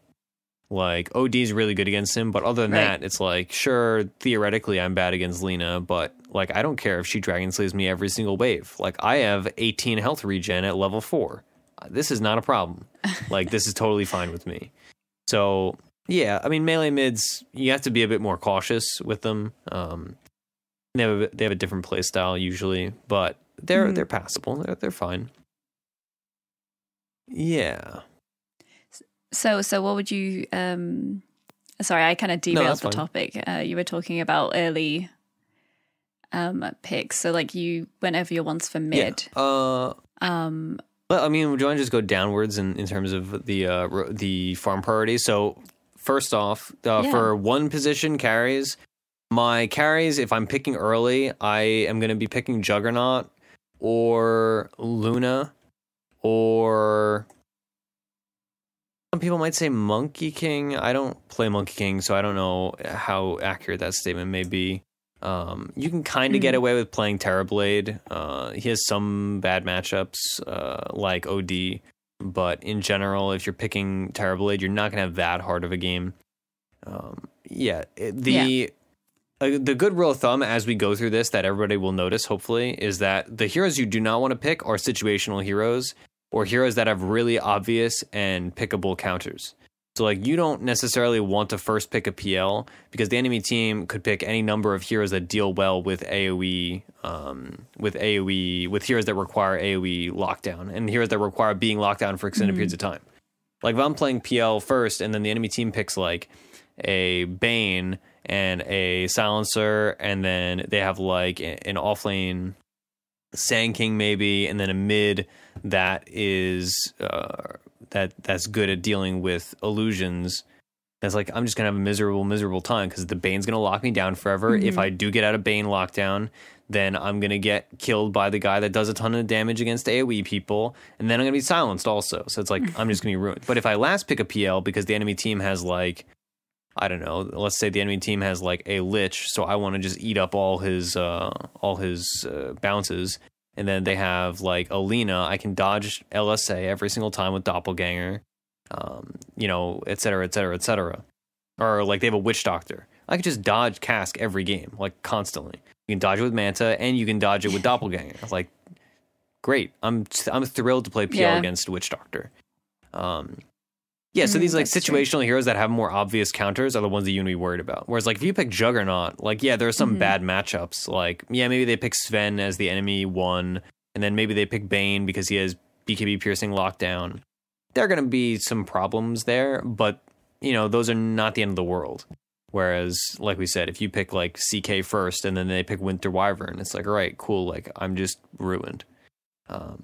Like OD is really good against him, but other than that, it's like, sure, theoretically I'm bad against Lina, but like I don't care if she Dragon Slays me every single wave. Like I have 18 health regen at level 4. this is not a problem. Like, this is totally fine with me. So, yeah, I mean, melee mids, you have to be a bit more cautious with them. They have a different play style usually, but they're passable. They're fine. Yeah. So what would you... sorry, I kind of derailed the topic. You were talking about early picks. So, like, you went over your ones for mid. Yeah. Well, I mean, do you want to just go downwards in terms of the farm priorities? So, first off, for one position carries, my carries, if I'm picking early, I am going to be picking Juggernaut or Luna, or some people might say Monkey King. I don't play Monkey King, so I don't know how accurate that statement may be. You can kind of get away with playing Terrorblade. He has some bad matchups, like OD, but in general, if you're picking Terrorblade, you're not going to have that hard of a game. The good rule of thumb as we go through this that everybody will notice, hopefully, is that the heroes you do not want to pick are situational heroes or heroes that have really obvious and pickable counters. So, like, you don't necessarily want to first pick a PL because the enemy team could pick any number of heroes that deal well with AoE, with heroes that require AoE lockdown and heroes that require being locked down for extended periods of time. Like, if I'm playing PL first and then the enemy team picks, like, a Bane and a Silencer, and then they have, like, an offlane Sand King maybe, and then a mid that is... that's good at dealing with illusions. That's like, I'm just gonna have a miserable time because the Bane's gonna lock me down forever. If I do get out of Bane lockdown, then I'm gonna get killed by the guy that does a ton of damage against AoE people, and then I'm gonna be silenced also. So it's like, I'm just gonna be ruined. But if I last pick a PL because the enemy team has, like, I don't know, let's say the enemy team has like a Lich, so I want to just eat up all his bounces. And then they have, like, Alina. I can dodge LSA every single time with Doppelganger, et cetera, et cetera, et cetera. Or, like, they have a Witch Doctor. I could just dodge Cask every game, like, constantly. You can dodge it with Manta, and you can dodge it with Doppelganger. Like, great. I'm thrilled to play PL against Witch Doctor. So these, like, situational heroes that have more obvious counters are the ones that you need to be worried about. Whereas, like, if you pick Juggernaut, like, there are some bad matchups. Like, maybe they pick Sven as the enemy one, and then maybe they pick Bane because he has BKB piercing lockdown. There are going to be some problems there, but, those are not the end of the world. Whereas, like we said, if you pick, like, CK first, and then they pick Winter Wyvern, it's like, all right, cool, like, I'm just ruined. I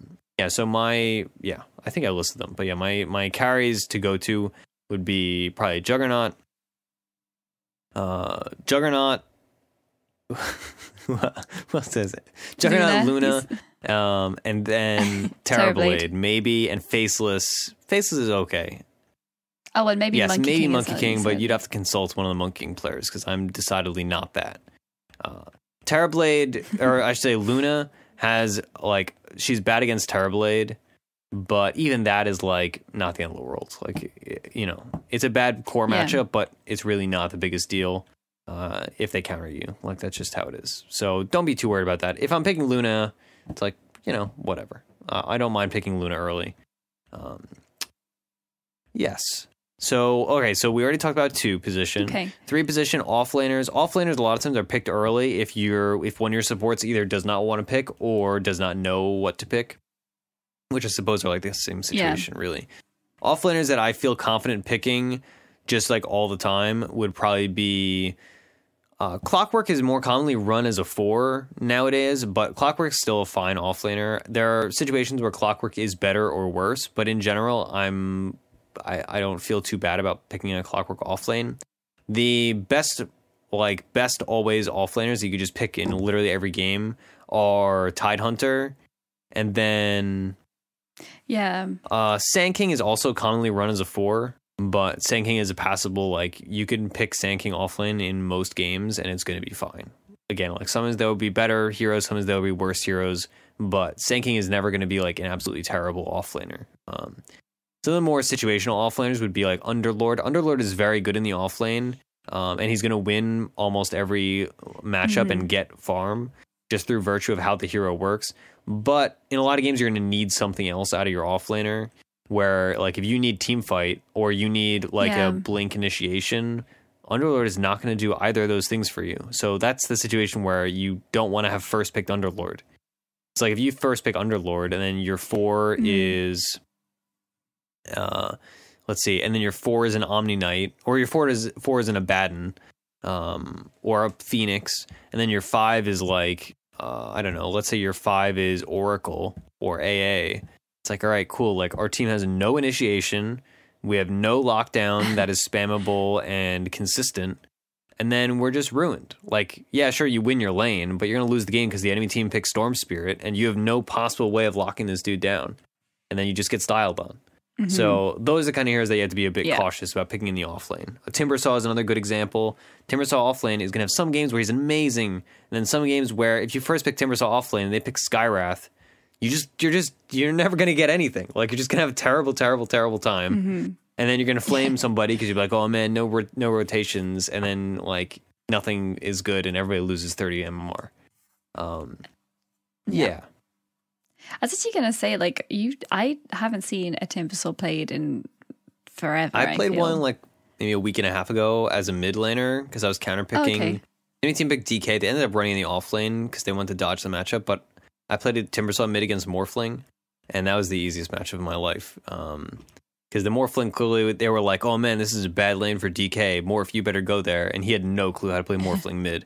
think I listed them. But my carries to go to would be probably Juggernaut. Juggernaut. What says it? Juggernaut, Luna, and then Terrorblade, maybe, and Faceless. Faceless is okay. Oh, and maybe Monkey King, but you'd have to consult one of the Monkey King players because I'm decidedly not that. Terrorblade, or I should say Luna, has, like, she's bad against Terrorblade, but even that is, like, not the end of the world. Like, it's a bad core matchup, but it's really not the biggest deal if they counter you. Like, that's just how it is. So don't be too worried about that. If I'm picking Luna, it's like, whatever. I don't mind picking Luna early. Yes. So we already talked about 2 position. Okay. 3 position offlaners. Offlaners a lot of times are picked early if one of your supports either does not want to pick or does not know what to pick, which I suppose are like the same situation, really. Offlaners that I feel confident picking just like all the time would probably be Clockwork is more commonly run as a 4 nowadays, but Clockwork's still a fine offlaner. There are situations where Clockwork is better or worse, but in general, I don't feel too bad about picking a Clockwork offlane. The best always offlaners you could just pick in literally every game are Tidehunter, and then Sand King is also commonly run as a 4, but Sand King is a passable, like, you can pick Sand King offlane in most games and it's going to be fine. Again, like, sometimes there will be better heroes, sometimes there will be worse heroes, but Sand King is never going to be, like, an absolutely terrible offlaner. So the more situational offlaners would be like Underlord. Underlord is very good in the offlane, and he's going to win almost every matchup and get farm just through virtue of how the hero works. But in a lot of games, you're going to need something else out of your offlaner, where like if you need team fight or you need like a blink initiation, Underlord is not going to do either of those things for you. So that's the situation where you don't want to have first picked Underlord. It's like if you first pick Underlord and then your 4 is, let's see, and then your 4 is an Omni Knight, or your 4 is an Abaddon, or a Phoenix, and then your 5 is like, I don't know, let's say your 5 is Oracle or AA. It's like, all right, cool. Like our team has no initiation. We have no lockdown that is spammable and consistent. And then we're just ruined. Like, yeah, sure, you win your lane, but you're going to lose the game because the enemy team picks Storm Spirit and you have no possible way of locking this dude down. And then you just get styled on. Mm-hmm. So those are the kind of heroes that you have to be a bit cautious about picking in the offlane. Timbersaw is another good example. Timbersaw offlane is going to have some games where he's amazing, and then some games where if you first pick Timbersaw offlane and they pick Skywrath, you're never going to get anything. Like you're just going to have a terrible time. Mm-hmm. And then you're going to flame somebody because you're like, oh man, no rotations, and then like nothing is good and everybody loses 30 MMR. Yeah. I was actually gonna say, like, I haven't seen a Timbersaw played in forever. I played one like maybe a week and a half ago as a mid laner because I was counterpicking. Okay. Any team picked DK. They ended up running in the off lane because they wanted to dodge the matchup. But I played a Timbersaw mid against Morphling, and that was the easiest matchup of my life. Because the Morphling clearly they were like, oh man, this is a bad lane for DK. Morph, you better go there, and he had no clue how to play Morphling mid.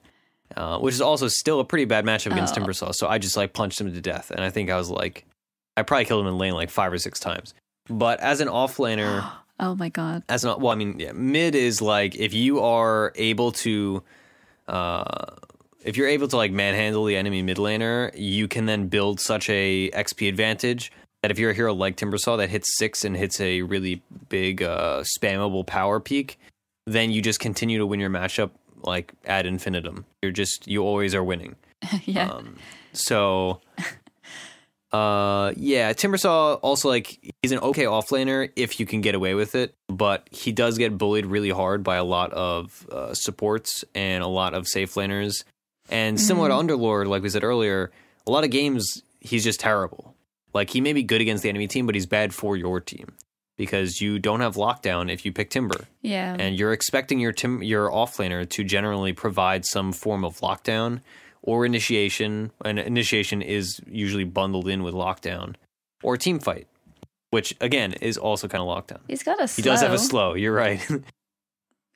Which is also still a pretty bad matchup against Timbersaw. So I just like punched him to death. And I think I was like, I probably killed him in lane like 5 or 6 times. But as an offlaner, oh my God. Mid is like if you are able to, like manhandle the enemy mid laner, you can then build such a XP advantage that if you're a hero like Timbersaw that hits 6 and hits a really big spammable power peak, then you just continue to win your matchup like ad infinitum. You always are winning. Yeah. Timbersaw also like he's an okay offlaner if you can get away with it, but he does get bullied really hard by a lot of supports and a lot of safe laners. And similar to Underlord, like we said earlier, a lot of games he's just terrible. Like he may be good against the enemy team, but he's bad for your team. Because you don't have lockdown if you pick Timber. Yeah. And you're expecting your offlaner to generally provide some form of lockdown or initiation. And initiation is usually bundled in with lockdown. Or team fight, which, again, is also kind of lockdown. He's got a slow. He does have a slow, you're right.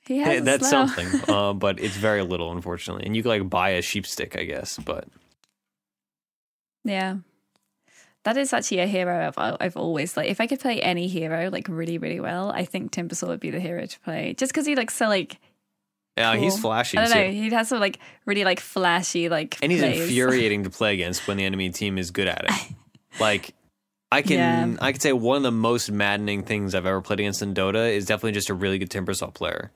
He has That's slow. something, but it's very little, unfortunately. And you could like buy a sheep stick, I guess, but... Yeah. That is actually a hero I've always like. If I could play any hero like really, really well, I think Timbersaw would be the hero to play. Just because he looks so like. Yeah, cool. He's flashy. I don't know. He has some like really like flashy like. And he's plays. infuriating to play against when the enemy team is good at it. Like, I could say one of the most maddening things I've ever played against in Dota is definitely just a really good Timbersaw player.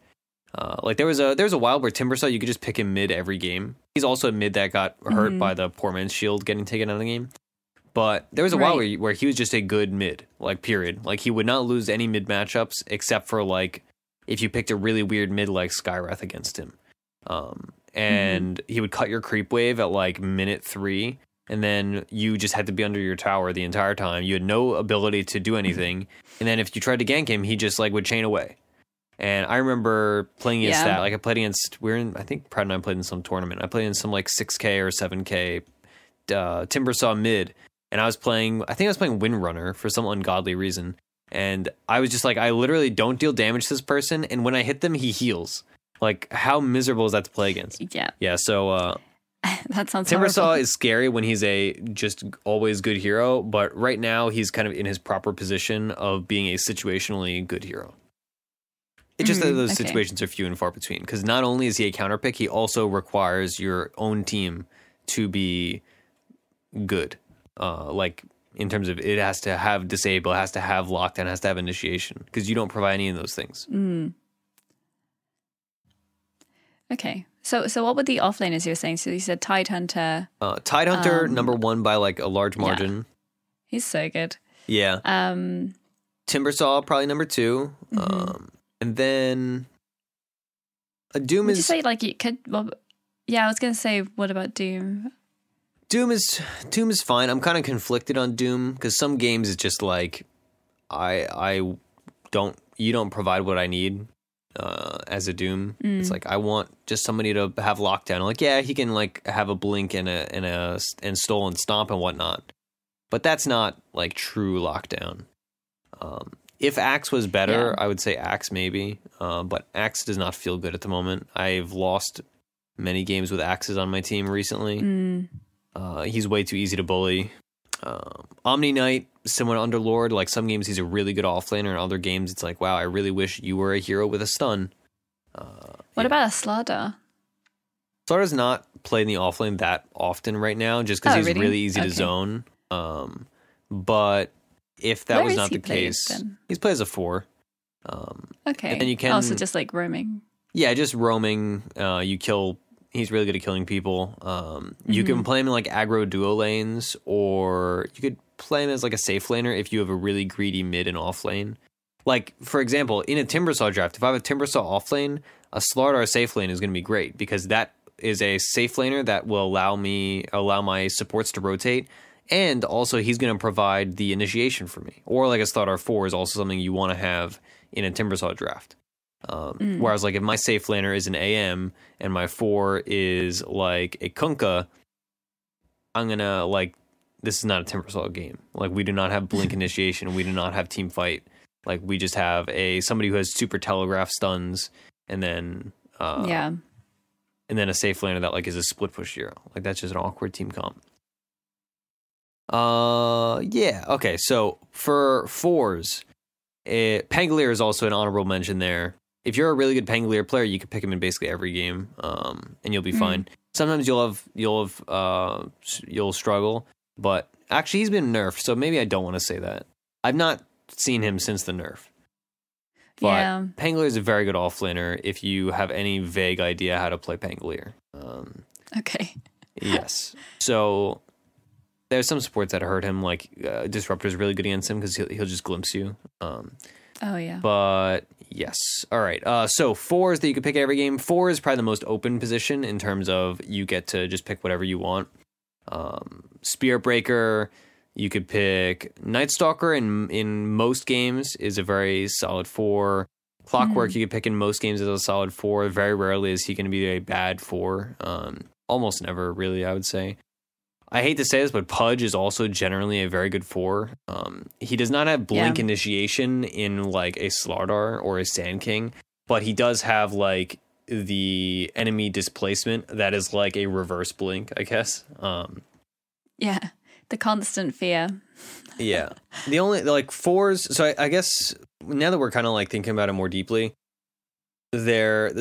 Like there was a while where Timbersaw you could just pick him mid every game. He's also a mid that got hurt by the poor man's shield getting taken out of the game. But there was a while where he was just a good mid, like period. Like he would not lose any mid matchups except for like if you picked a really weird mid like Skywrath against him. And he would cut your creep wave at like minute 3, and then you just had to be under your tower the entire time. You had no ability to do anything. And then if you tried to gank him, he just like would chain away. And I remember playing against that. Like I played against, I think Pride and I played in some tournament. I played in some like 6K or 7K Timbersaw mid. And I think I was playing Windrunner for some ungodly reason. And I was just like, I literally don't deal damage to this person. And when I hit them, he heals. Like, how miserable is that to play against? Yeah. Yeah, so... that sounds Timbersaw horrible. is scary when he's a just always good hero. But right now, he's kind of in his proper position of being a situationally good hero. It's just that those situations are few and far between. Because not only is he a counter pick, he also requires your own team to be good. Like in terms of it has to have disable, it has to have lockdown, it has to have initiation, because you don't provide any of those things. Okay, so what would the offlaners you were saying? So you said Tidehunter. Tidehunter number 1 by like a large margin. Yeah. He's so good. Yeah. Timbersaw probably number 2. And then a Doom would you say like you could? Well, yeah, I was gonna say, what about Doom? Doom is fine. I'm kind of conflicted on Doom because some games it's just like you don't provide what I need as a Doom. It's like I want just somebody to have lockdown. I'm like, yeah, he can like have a blink and stole and stomp and whatnot, but that's not like true lockdown. If Axe was better, I would say Axe maybe, but Axe does not feel good at the moment. I've lost many games with Axes on my team recently. He's way too easy to bully. Omni Knight, similar to Underlord, like some games he's a really good offlaner, and other games it's like, wow, I really wish you were a hero with a stun. What about a Slardar? Slardar's not played in the offlane that often right now, just because he's really easy to zone. But if that was not the case, he's played as a 4. Okay. And then you can also just like roaming. Yeah, just roaming. You kill. He's really good at killing people. You can play him in like aggro duo lanes, or you could play him as like a safe laner if you have a really greedy mid and off lane. Like, for example, in a Timbersaw draft, if I have a Timbersaw off lane, a Slardar safe lane is going to be great because that is a safe laner that will allow my supports to rotate, and also he's going to provide the initiation for me. Or like a Slardar 4 is also something you want to have in a Timbersaw draft. Whereas like if my safe laner is an AM and my 4 is like a Kunkka, I'm gonna like, this is not a Timbersaw game. Like we do not have blink initiation, we do not have team fight. Like we just have somebody who has super telegraph stuns, and then and then a safe laner that like is a split push hero. Like that's just an awkward team comp. Okay, so for 4s, Pangolier is also an honorable mention there. If you're a really good Pangolier player, you can pick him in basically every game, and you'll be fine. Sometimes you'll struggle, but actually he's been nerfed, so maybe I don't want to say that. I've not seen him since the nerf. But Pangolier is a very good offlaner if you have any vague idea how to play Pangolier. Okay. Yes. So there's some supports that hurt him, like Disruptor is really good against him because he'll just glimpse you. But yes. All right. So 4s that you can pick at every game. 4 is probably the most open position in terms of you get to just pick whatever you want. Spirit Breaker, you could pick Night Stalker in most games is a very solid 4. Clockwork you could pick in most games as a solid 4. Very rarely is he going to be a bad 4. Almost never, really, I would say. I hate to say this, but Pudge is also generally a very good 4. He does not have blink initiation in like a Slardar or a Sand King, but he does have like the enemy displacement that is like a reverse blink, I guess. The constant fear. The only like 4s. So I guess now that we're kind of like thinking about it more deeply, there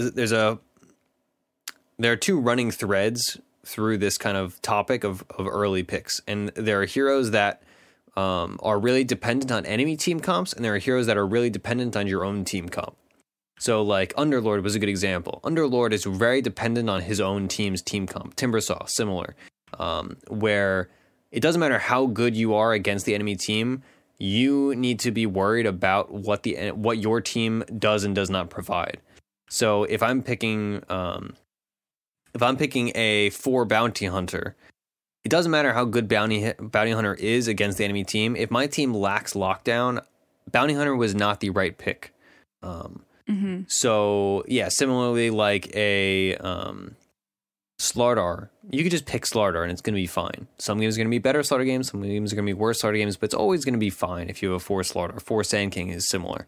are 2 running threads through this kind of topic of early picks, and there are heroes that are really dependent on enemy team comps, and there are heroes that are really dependent on your own team comp. So like Underlord was a good example. Underlord is very dependent on his own team's team comp. Timbersaw, similar, where it doesn't matter how good you are against the enemy team, you need to be worried about what your team does and does not provide. So if I'm picking a 4 bounty hunter, it doesn't matter how good bounty hunter is against the enemy team. If my team lacks lockdown, bounty hunter was not the right pick. So yeah, similarly like a Slardar, you could just pick Slardar and it's going to be fine. Some games are going to be better Slardar games, some games are going to be worse Slardar games, but it's always going to be fine if you have a 4 Slardar. 4 Sand King is similar.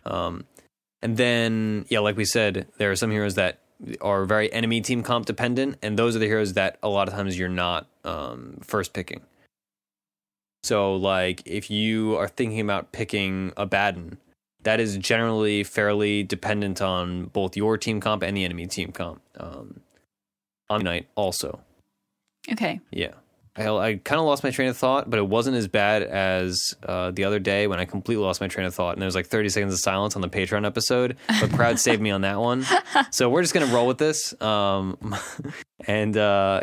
And then, like we said, there are some heroes that are very enemy team comp dependent, and those are the heroes that a lot of times you're not first picking. So like if you are thinking about picking a Baden, that is generally fairly dependent on both your team comp and the enemy team comp. On night also. Okay. Yeah. I kind of lost my train of thought, but it wasn't as bad as the other day when I completely lost my train of thought. And there was like 30 seconds of silence on the Patreon episode, but Crowd saved me on that one. So we're just going to roll with this.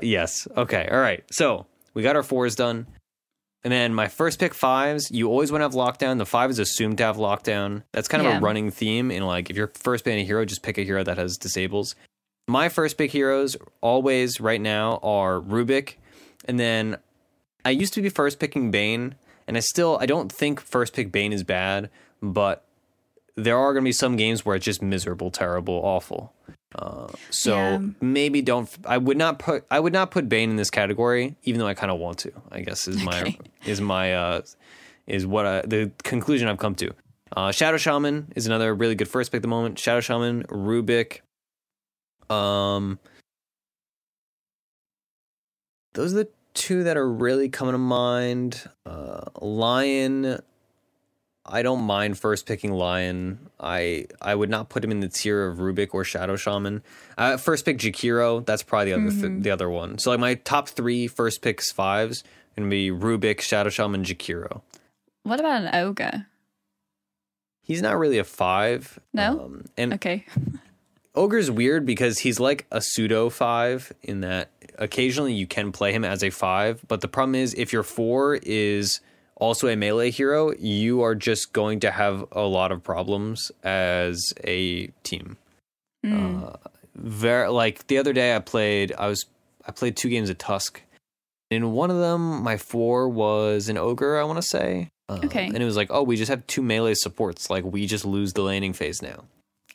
Yes. Okay. All right. So we got our 4s done. And then my first pick 5s, you always want to have lockdown. The 5 is assumed to have lockdown. That's kind of a running theme in like, if you're first picking a hero, just pick a hero that has disables. My first pick heroes always right now are Rubick, And then I used to be first picking Bane, and I don't think first pick Bane is bad, but there are going to be some games where it's just miserable, terrible, awful. Maybe I would not put Bane in this category, even though I kind of want to. I guess is the conclusion I've come to. Shadow Shaman is another really good first pick at the moment. Shadow Shaman, Rubick. Those are the two that are really coming to mind. Lion, I don't mind first picking Lion. I would not put him in the tier of Rubick or Shadow Shaman. First pick Jakiro. That's probably the other one. So like my top 3 first picks 5s gonna be Rubick, Shadow Shaman, Jakiro. What about an ogre? He's not really a 5. No. Okay. Ogre's weird because he's like a pseudo 5 in that occasionally you can play him as a 5, but the problem is if your 4 is also a melee hero, you are just going to have a lot of problems as a team. Like the other day I played 2 games of Tusk. In one of them, my 4 was an ogre, I want to say. Okay. And it was like, oh, we just have 2 melee supports. Like, we just lose the laning phase now.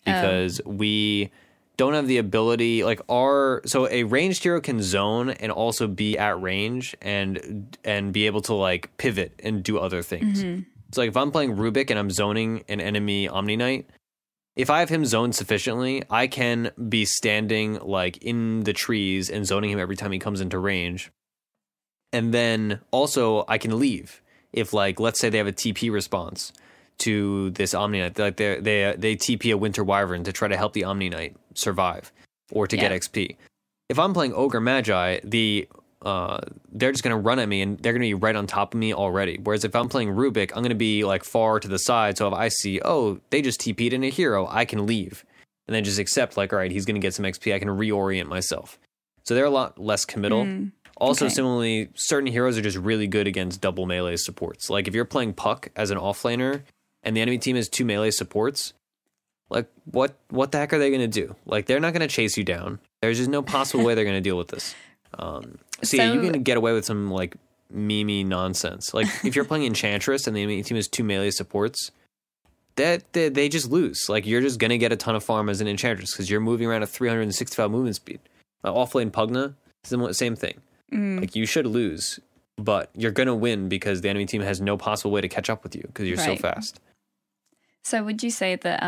Because we don't have the ability, so a ranged hero can zone and also be at range and be able to, like, pivot and do other things. So, like, if I'm playing Rubick and I'm zoning an enemy Omni Knight, if I have him zoned sufficiently, I can be standing, like, in the trees and zoning him every time he comes into range. And then also I can leave if, like, let's say they have a TP response to this Omni Knight. Like they TP a Winter Wyvern to try to help the Omni Knight survive or to get XP. If I'm playing Ogre Magi, they're just going to run at me and they're going to be right on top of me already. Whereas if I'm playing Rubick, I'm going to be like far to the side. So if I see, oh, they just TP'd in a hero, I can leave and then just accept like, all right, he's going to get some XP. I can reorient myself. So they're a lot less committal. Also, similarly, certain heroes are just really good against double melee supports. Like if you're playing Puck as an offlaner and the enemy team has 2 melee supports, like what the heck are they going to do? Like they're not going to chase you down. There's just no possible way they're going to deal with this. So yeah, you can get away with some like meme nonsense. Like if you're playing Enchantress and the enemy team has 2 melee supports, that they just lose. Like you're just going to get a ton of farm as an Enchantress because you're moving around at 365 movement speed. Offlane Pugna, same thing. Like you should lose, but you're going to win because the enemy team has no possible way to catch up with you because you're so fast. So would you say that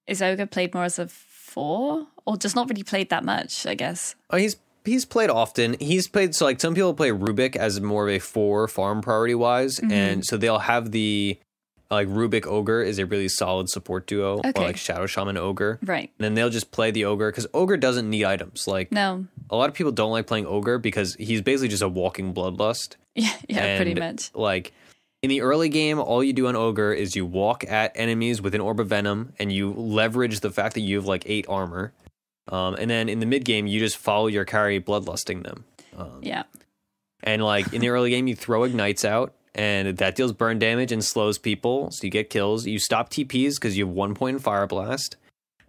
is Ogre played more as a 4 or just not really played that much, I guess? Oh, he's played often. He's played, so like some people play Rubick as more of a 4 farm priority wise. And so they'll have the like Rubick Ogre is a really solid support duo or like Shadow Shaman Ogre. Right. And then they'll just play the Ogre because Ogre doesn't need items. Like no. A lot of people don't like playing Ogre because he's basically just a walking bloodlust. Yeah, pretty much. Like in the early game, all you do on Ogre is you walk at enemies with an Orb of Venom and you leverage the fact that you have like 8 armor. And then in the mid game, you just follow your carry bloodlusting them. And like in the early game, you throw Ignites out and that deals burn damage and slows people. So you get kills. You stop TPs because you have 1 point in Fire Blast.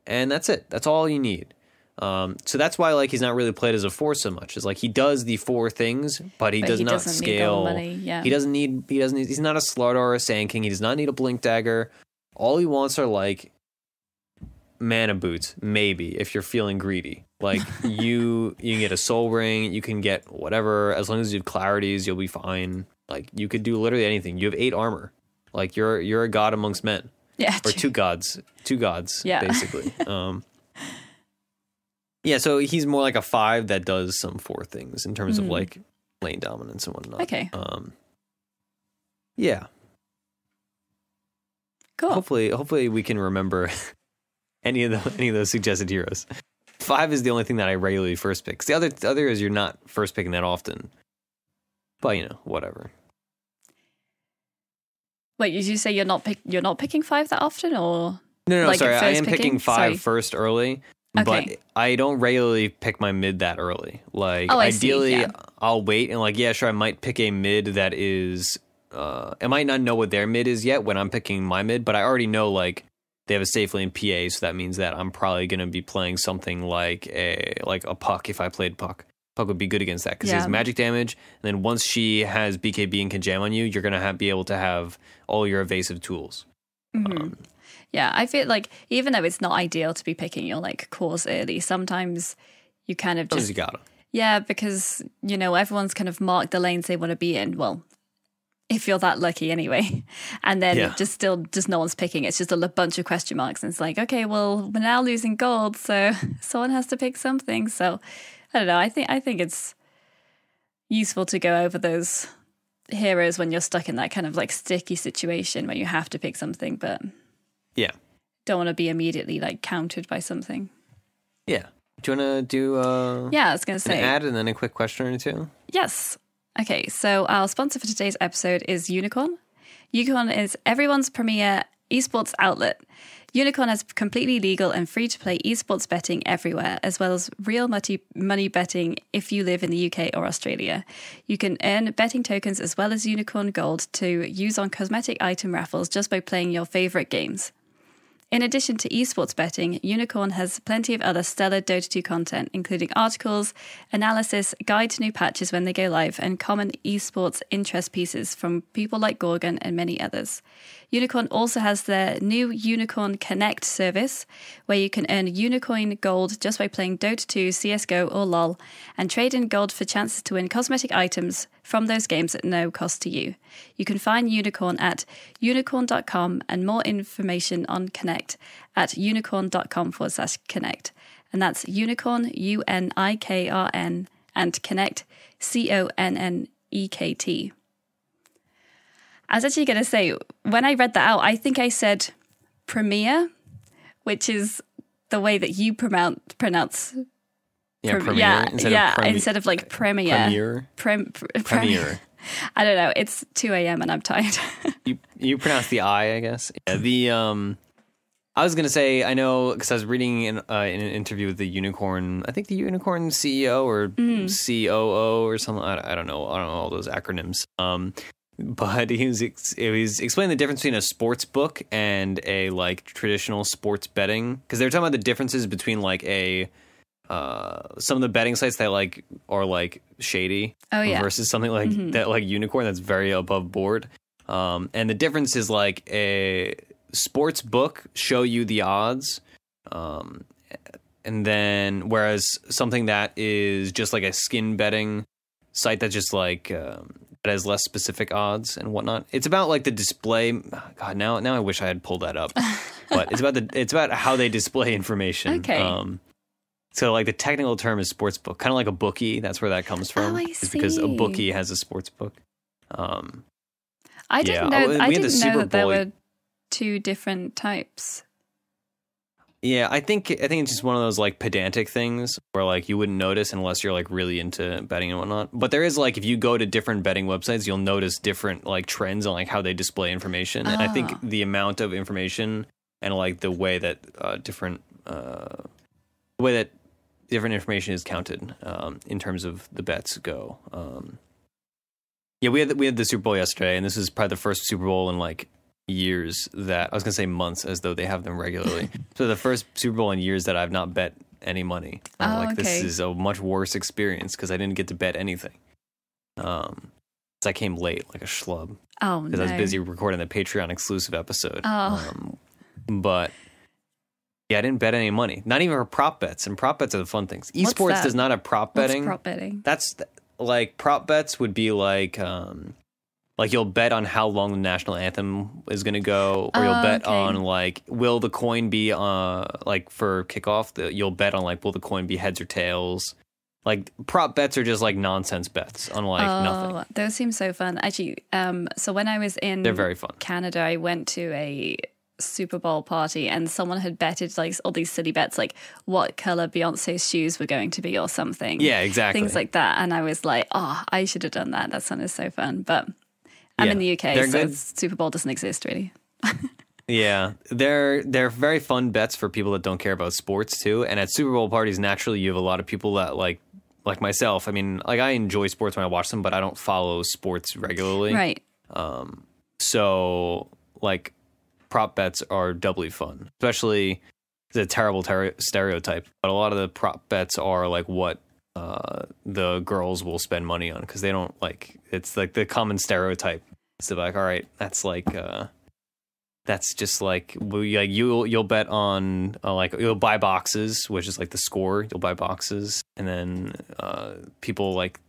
And that's it. That's all you need. So that's why like he's not really played as a 4 so much. It's like he does the 4 things, but he does not scale. He doesn't need he's not a Slardar or a Sand King. He does not need a Blink Dagger. All he wants are like mana boots, maybe, if you're feeling greedy. Like you can get a Soul Ring, you can get whatever, as long as you have clarities, you'll be fine. Like you could do literally anything. You have 8 armor. Like you're a god amongst men. Yeah. Or two gods, basically. Yeah, so he's more like a 5 that does some 4 things in terms of like lane dominance and whatnot. Okay. Yeah. Cool. Hopefully we can remember any of those suggested heroes. 5 is the only thing that I regularly first pick. 'Cause the other is you're not first picking that often. But you know, whatever. Wait, did you say you're not picking 5 that often, or no? Like sorry, I am picking 5 first early. Okay. But I don't regularly pick my mid that early. Like ideally, I'll wait and like sure, I might pick a mid that is. I might not know what their mid is yet when I'm picking my mid, but I already know like they have a safe lane PA, so that means that I'm probably going to be playing something like a Puck if I played Puck. Puck would be good against that because he has magic damage. And then once she has BKB and can jam on you, you're going to be able to have all your evasive tools. Mm-hmm. Yeah, I feel like even though it's not ideal to be picking your like cores early, sometimes you kind of just... you gotta. Yeah, because, you know, everyone's kind of marked the lanes they want to be in. Well, if you're that lucky anyway. And then just no one's picking. It's just a bunch of question marks. And it's like, okay, well, we're now losing gold, so someone has to pick something. So I don't know. I think it's useful to go over those heroes when you're stuck in that kind of like sticky situation where you have to pick something, but don't want to be immediately like countered by something. Yeah. Do you want to do I was going to say an ad and then a quick question or two? Yes. Okay, so our sponsor for today's episode is Unicorn. Unicorn is everyone's premier esports outlet. Unicorn has completely legal and free-to-play esports betting everywhere, as well as real money betting if you live in the UK or Australia. You can earn betting tokens as well as Unicorn Gold to use on cosmetic item raffles just by playing your favourite games. In addition to esports betting, Unicorn has plenty of other stellar Dota 2 content, including articles, analysis, guide to new patches when they go live, and common esports interest pieces from people like Gorgon and many others. Unicorn also has their new Unicorn Connect service, where you can earn Unicorn Gold just by playing Dota 2, CSGO, or LoL, and trade in gold for chances to win cosmetic items from those games at no cost to you. You can find Unicorn at unicorn.com and more information on Connect at unicorn.com/connect. And that's Unicorn, UNIKRN, and Connect, CONNEKT. I was actually going to say, when I read that out, I think I said premiere, which is the way that you pronounce. Premiere instead of like premiere. Premiere. I don't know. It's 2 a.m. and I'm tired. you pronounce the I guess. Yeah, I was gonna say, I know because I was reading in an interview with the Unicorn. I think the Unicorn CEO or COO or something. I don't know all those acronyms. But he was explaining the difference between a sports book and a like traditional sports betting, because they were talking about the differences between like some of the betting sites that like are like shady versus something like that like Unicorn that's very above board. And the difference is like a sports book show you the odds, and then whereas something that is just like a skin betting site that just like that has less specific odds and whatnot. It's about like the display. God, now I wish I had pulled that up. But it's about how they display information. Okay. So like the technical term is sports book, kind of like a bookie. That's where that comes from. Oh, I is see. because a bookie has a sports book. I didn't know that there were two different types. Yeah, I think it's just one of those like pedantic things where like you wouldn't notice unless you're like really into betting and whatnot. But there is like, if you go to different betting websites, you'll notice different like trends on like how they display information. And I think the amount of information and like the way that different information is counted in terms of the bets go. We had the Super Bowl yesterday, and this is probably the first Super Bowl in like years that I was gonna say months, as though they have them regularly. So the first Super Bowl in years that I've not bet any money. This is a much worse experience because I didn't get to bet anything. So I came late like a schlub. Oh no! Because I was busy recording the Patreon exclusive episode. But yeah, I didn't bet any money. Not even for prop bets, and prop bets are the fun things. Esports does not have prop betting. What's prop betting? That's like prop bets would be like you'll bet on how long the national anthem is going to go, or you'll bet on like, will the coin be like for kickoff? You'll bet on like, will the coin be heads or tails? Like prop bets are just like nonsense bets on like nothing. Those seem so fun. Actually, so when I was in they're very fun. Canada, I went to a Super Bowl party and someone had betted like all these silly bets, like what color Beyonce's shoes were going to be or something. Yeah, exactly. Things like that. And I was like, I should have done that. That sounded so fun. But I'm in the UK, so Super Bowl doesn't exist really. Yeah, they're very fun bets for people that don't care about sports too. And at Super Bowl parties, naturally, you have a lot of people that like myself. I mean, like I enjoy sports when I watch them, but I don't follow sports regularly. Right. So like prop bets are doubly fun, especially it's a terrible stereotype. But a lot of the prop bets are like what the girls will spend money on, because they don't like, it's like the common stereotype. It's like, all right, that's like that's just like, you'll bet on like, you'll buy boxes, which is like the score. You'll buy boxes, and then people like,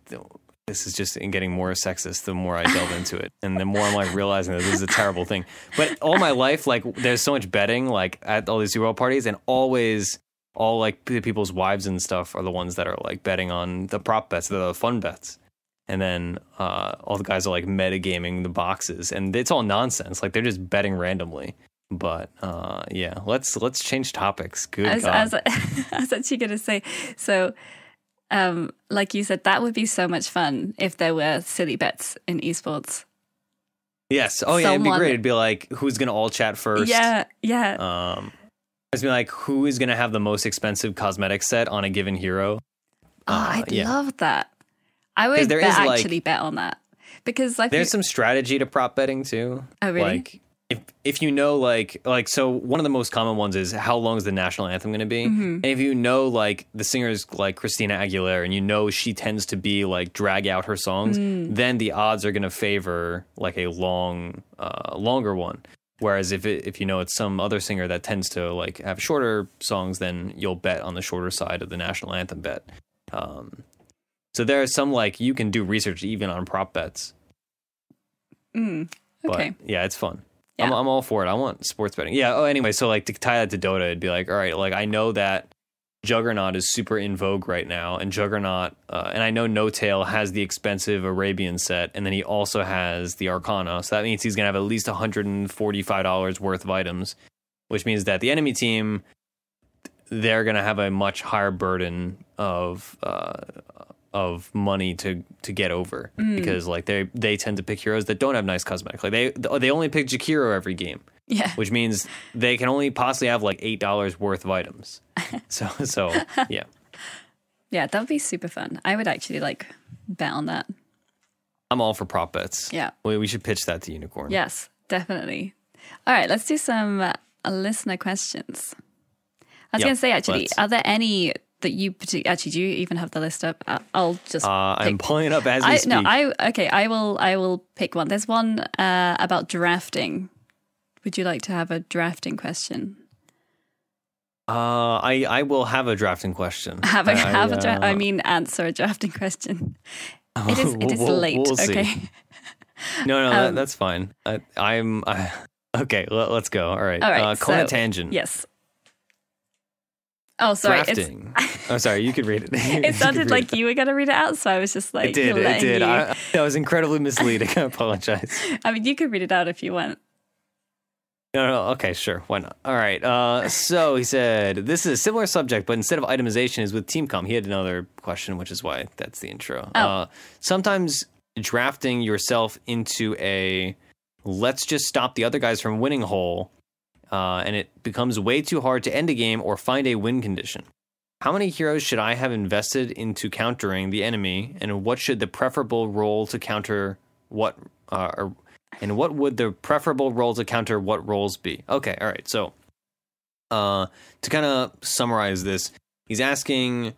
this is just getting more sexist the more I delve into it, and the more I'm like realizing that this is a terrible thing. But all my life, like, there's so much betting like at all these Super Bowl parties, and always all like people's wives and stuff are the ones that are like betting on the prop bets, the fun bets. And then all the guys are like metagaming the boxes, and it's all nonsense. Like, they're just betting randomly. But yeah, let's change topics. Good God. I was actually going to say, so like you said, that would be so much fun if there were silly bets in esports. Yes. Oh yeah, it'd be great. It'd be like, who's going to all chat first? Yeah. It'd be like, who is going to have the most expensive cosmetic set on a given hero? I'd love that. I would actually bet on that, because like there's some strategy to prop betting too. Oh really? Like if you know like so one of the most common ones is, how long is the national anthem going to be? Mm-hmm. And if you know like the singers like Christina Aguilera, and you know she tends to be like drag out her songs, then the odds are going to favor like a longer one. Whereas if you know it's some other singer that tends to like have shorter songs, then you'll bet on the shorter side of the national anthem bet. So there are some, like, you can do research even on prop bets. Okay. But yeah, it's fun. Yeah. I'm all for it. I want sports betting. Yeah. Oh, anyway, so like to tie that to Dota, it'd be like, all right, like I know that Juggernaut is super in vogue right now, and Juggernaut, and I know No Tail has the expensive Arabian set, and then he also has the Arcana. So that means he's gonna have at least $145 worth of items, which means that the enemy team, they're gonna have a much higher burden of money to get over, because like they tend to pick heroes that don't have nice cosmetics. Like they only pick Jakiro every game, which means they can only possibly have like $8 worth of items. So yeah, that would be super fun. I would actually like bet on that. I'm all for prop bets. Yeah, we should pitch that to Unicorn. Yes, definitely. All right, let's do some listener questions. I was going to say, actually, are there any that you actually, do you even have the list up? I'll just I'm pulling it up as we speak. I will pick one. There's one about drafting. Would you like to have a drafting question? I will have a drafting question. Answer a drafting question. It is late. We'll okay. See. No, that's fine. Okay. Let's go. All right. Kona Tangent. Yes. Oh, sorry. Drafting. Oh, sorry. You could read it. It sounded like you were going to read it out, so I was just like, it did. I was incredibly misleading. I apologize. I mean, you could read it out if you want. No. Okay, sure. Why not? All right. So he said, this is a similar subject, but instead of itemization is with team comp. He had another question, which is why that's the intro. Sometimes drafting yourself into a let's just stop the other guys from winning hole, and it becomes way too hard to end a game or find a win condition. How many heroes should I have invested into countering the enemy, and what should the preferable role to counter what and what would the preferable role to counter what roles be? Okay, all right. So to kind of summarize this, he's asking,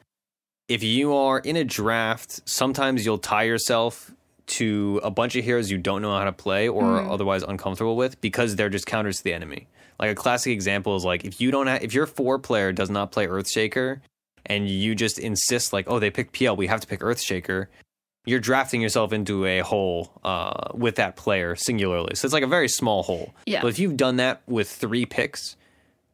if you are in a draft, sometimes you'll tie yourself to a bunch of heroes you don't know how to play or are otherwise uncomfortable with, because they're just counters to the enemy. Like a classic example is like, if your 4 player does not play Earthshaker and you just insist like, oh, they picked PL, we have to pick Earthshaker, you're drafting yourself into a hole with that player singularly. So it's like a very small hole. Yeah. But if you've done that with 3 picks,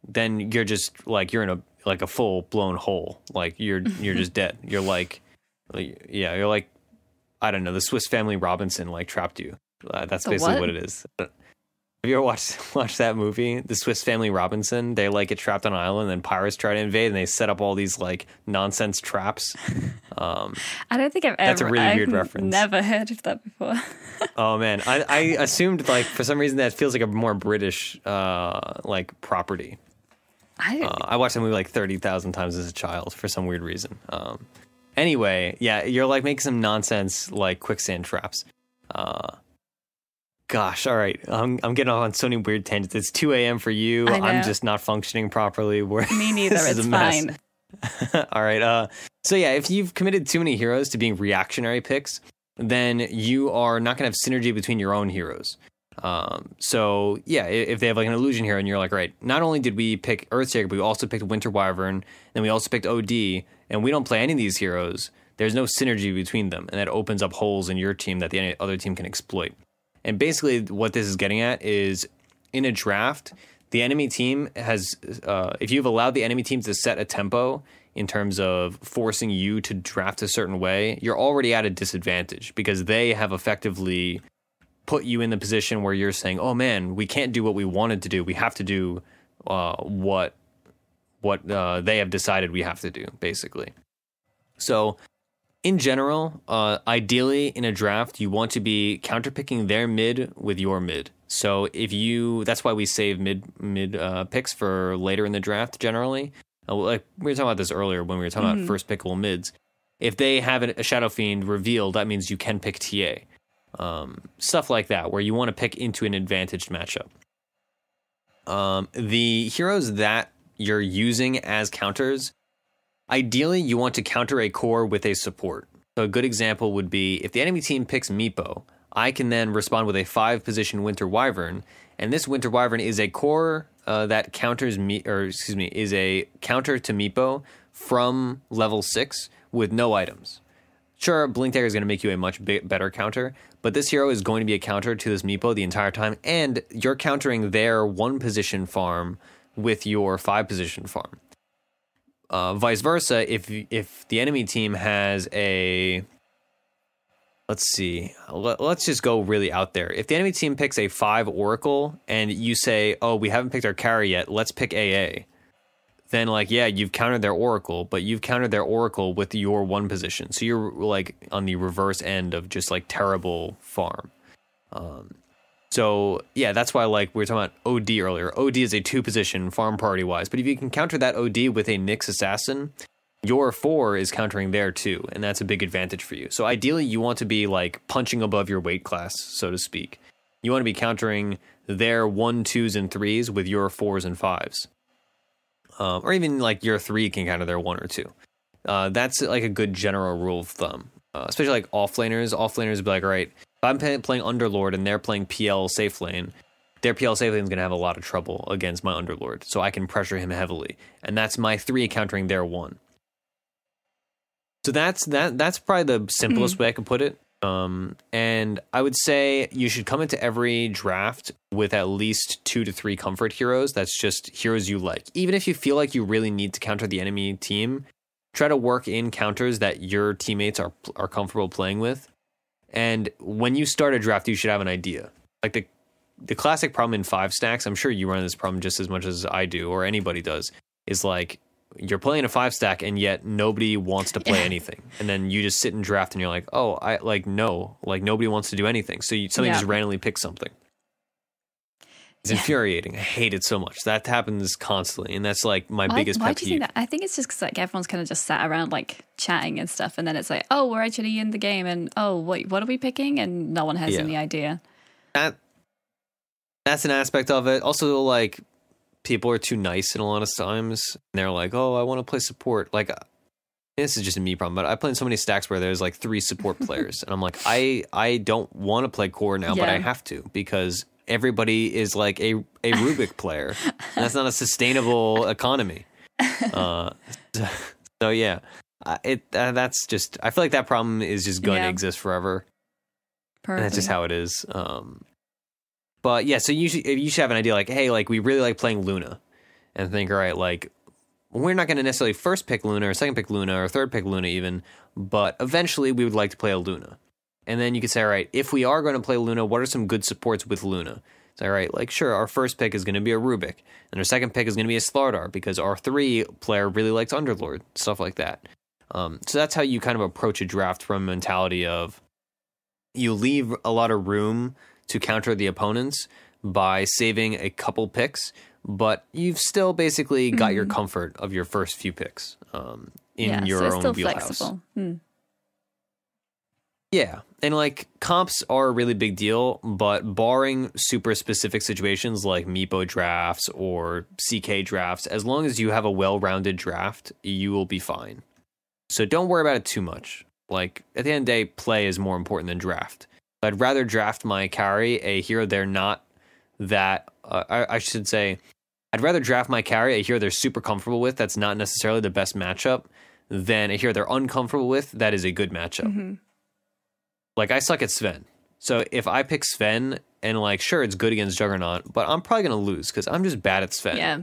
then you're just like, you're in a full blown hole. Like you're just dead. You're like, I don't know, the Swiss Family Robinson like trapped you. That's basically what it is. Have you ever watched that movie, The Swiss Family Robinson? They like get trapped on an island, and pirates try to invade, and they set up all these like nonsense traps. I don't think That's a really weird reference. Never heard of that before. Oh man, I assumed like for some reason that feels like a more British like property. I watched that movie like 30,000 times as a child for some weird reason. Anyway, yeah, you're like making some nonsense like quicksand traps. Gosh, all right. I'm getting off on so many weird tangents. It's 2 a.m. for you. I'm just not functioning properly. Me neither. It's fine. All right. So yeah, if you've committed too many heroes to being reactionary picks, then you are not going to have synergy between your own heroes. So yeah, if they have like an illusion hero and you're like, right, not only did we pick Earthshaker, but we also picked Winter Wyvern, then we also picked OD, and we don't play any of these heroes, there's no synergy between them, and that opens up holes in your team that the other team can exploit. And basically what this is getting at is, in a draft, the enemy team has, if you've allowed the enemy team to set a tempo in terms of forcing you to draft a certain way, you're already at a disadvantage because they have effectively put you in the position where you're saying, oh man, we can't do what we wanted to do. We have to do what they have decided we have to do, basically. So in general, ideally in a draft, you want to be counterpicking their mid with your mid. So that's why we save mid picks for later in the draft generally. Like we were talking about this earlier when we were talking about first pickable mids. If they have a Shadow Fiend revealed, that means you can pick TA. Stuff like that, where you want to pick into an advantaged matchup. The heroes that you're using as counters, ideally you want to counter a core with a support. So a good example would be if the enemy team picks Meepo, I can then respond with a 5-position Winter Wyvern, and this Winter Wyvern is a core that counters is a counter to Meepo from level 6 with no items. Sure, Blink Dagger is going to make you a much better counter, but this hero is going to be a counter to this Meepo the entire time, and you're countering their 1-position farm with your 5-position farm. Vice versa, if the enemy team has a... Let's see. Let's just go really out there. If the enemy team picks a 5 Oracle, and you say, oh, we haven't picked our carry yet, let's pick AA. Then, like, yeah, you've countered their Oracle, but you've countered their Oracle with your 1 position. So you're, like, on the reverse end of just, like, terrible farm. So, yeah, that's why, like, we were talking about OD earlier. OD is a 2-position farm party-wise. But if you can counter that OD with a Nyx Assassin, your 4 is countering there, too. And that's a big advantage for you. So, ideally, you want to be, like, punching above your weight class, so to speak. You want to be countering their 1, 2s, and 3s with your 4s and 5s. Or even like your 3 can counter their 1 or 2. That's like a good general rule of thumb. Especially like offlaners. Offlaners be like, all right, if I'm playing Underlord and they're playing PL safe lane, their PL safe lane is going to have a lot of trouble against my Underlord. So I can pressure him heavily. And that's my 3 countering their 1. So that's probably the simplest way I can put it. And I would say you should come into every draft with at least 2 to 3 comfort heroes. That's just heroes you like. Even if you feel like you really need to counter the enemy team, try to work in counters that your teammates are comfortable playing with. And when you start a draft, you should have an idea. Like the classic problem in 5 stacks, I'm sure you run this problem just as much as I do, or anybody does, is like, you're playing a 5 stack and yet nobody wants to play anything. And then you just sit and draft and you're like, oh, nobody wants to do anything. So somebody just randomly picks something. It's infuriating. I hate it so much. That happens constantly. And that's like my biggest pet peeve. Why do you think that? I think it's just because like everyone's kind of just sat around like chatting and stuff. And then it's like, oh, we're actually in the game. And oh, what are we picking? And no one has any idea. That's an aspect of it. Also, like, people are too nice in a lot of times. And they're like, oh, I want to play support. Like, this is just a me problem, but I play in so many stacks where there's like 3 support players. And I'm like, I don't want to play core now, but I have to because everybody is like a Rubick player. And that's not a sustainable economy. So yeah, that's just, I feel like that problem is just going to exist forever. Perfect. And that's just how it is. But yeah, so you should have an idea like, hey, like we really like playing Luna, and think, all right, like we're not going to necessarily first pick Luna or second pick Luna or third pick Luna even, but eventually we would like to play a Luna. And then you could say, all right, if we are going to play Luna, what are some good supports with Luna? So, all right, like sure, our first pick is going to be a Rubick, and our second pick is going to be a Slardar because our 3 player really likes Underlord, stuff like that. So that's how you kind of approach a draft from a mentality of you leave a lot of room to counter the opponents by saving a couple picks, but you've still basically got your comfort of your first few picks in your own wheelhouse. Flexible. Yeah. And like comps are a really big deal, but barring super specific situations like Meepo drafts or CK drafts, as long as you have a well-rounded draft, you will be fine. So don't worry about it too much. Like at the end of the day, play is more important than draft. I'd rather draft my carry a hero they're not that, I should say, I'd rather draft my carry a hero they're super comfortable with that's not necessarily the best matchup than a hero they're uncomfortable with that is a good matchup. Mm-hmm. Like, I suck at Sven. So if I pick Sven and, like, sure, it's good against Juggernaut, but I'm probably going to lose because I'm just bad at Sven. Yeah.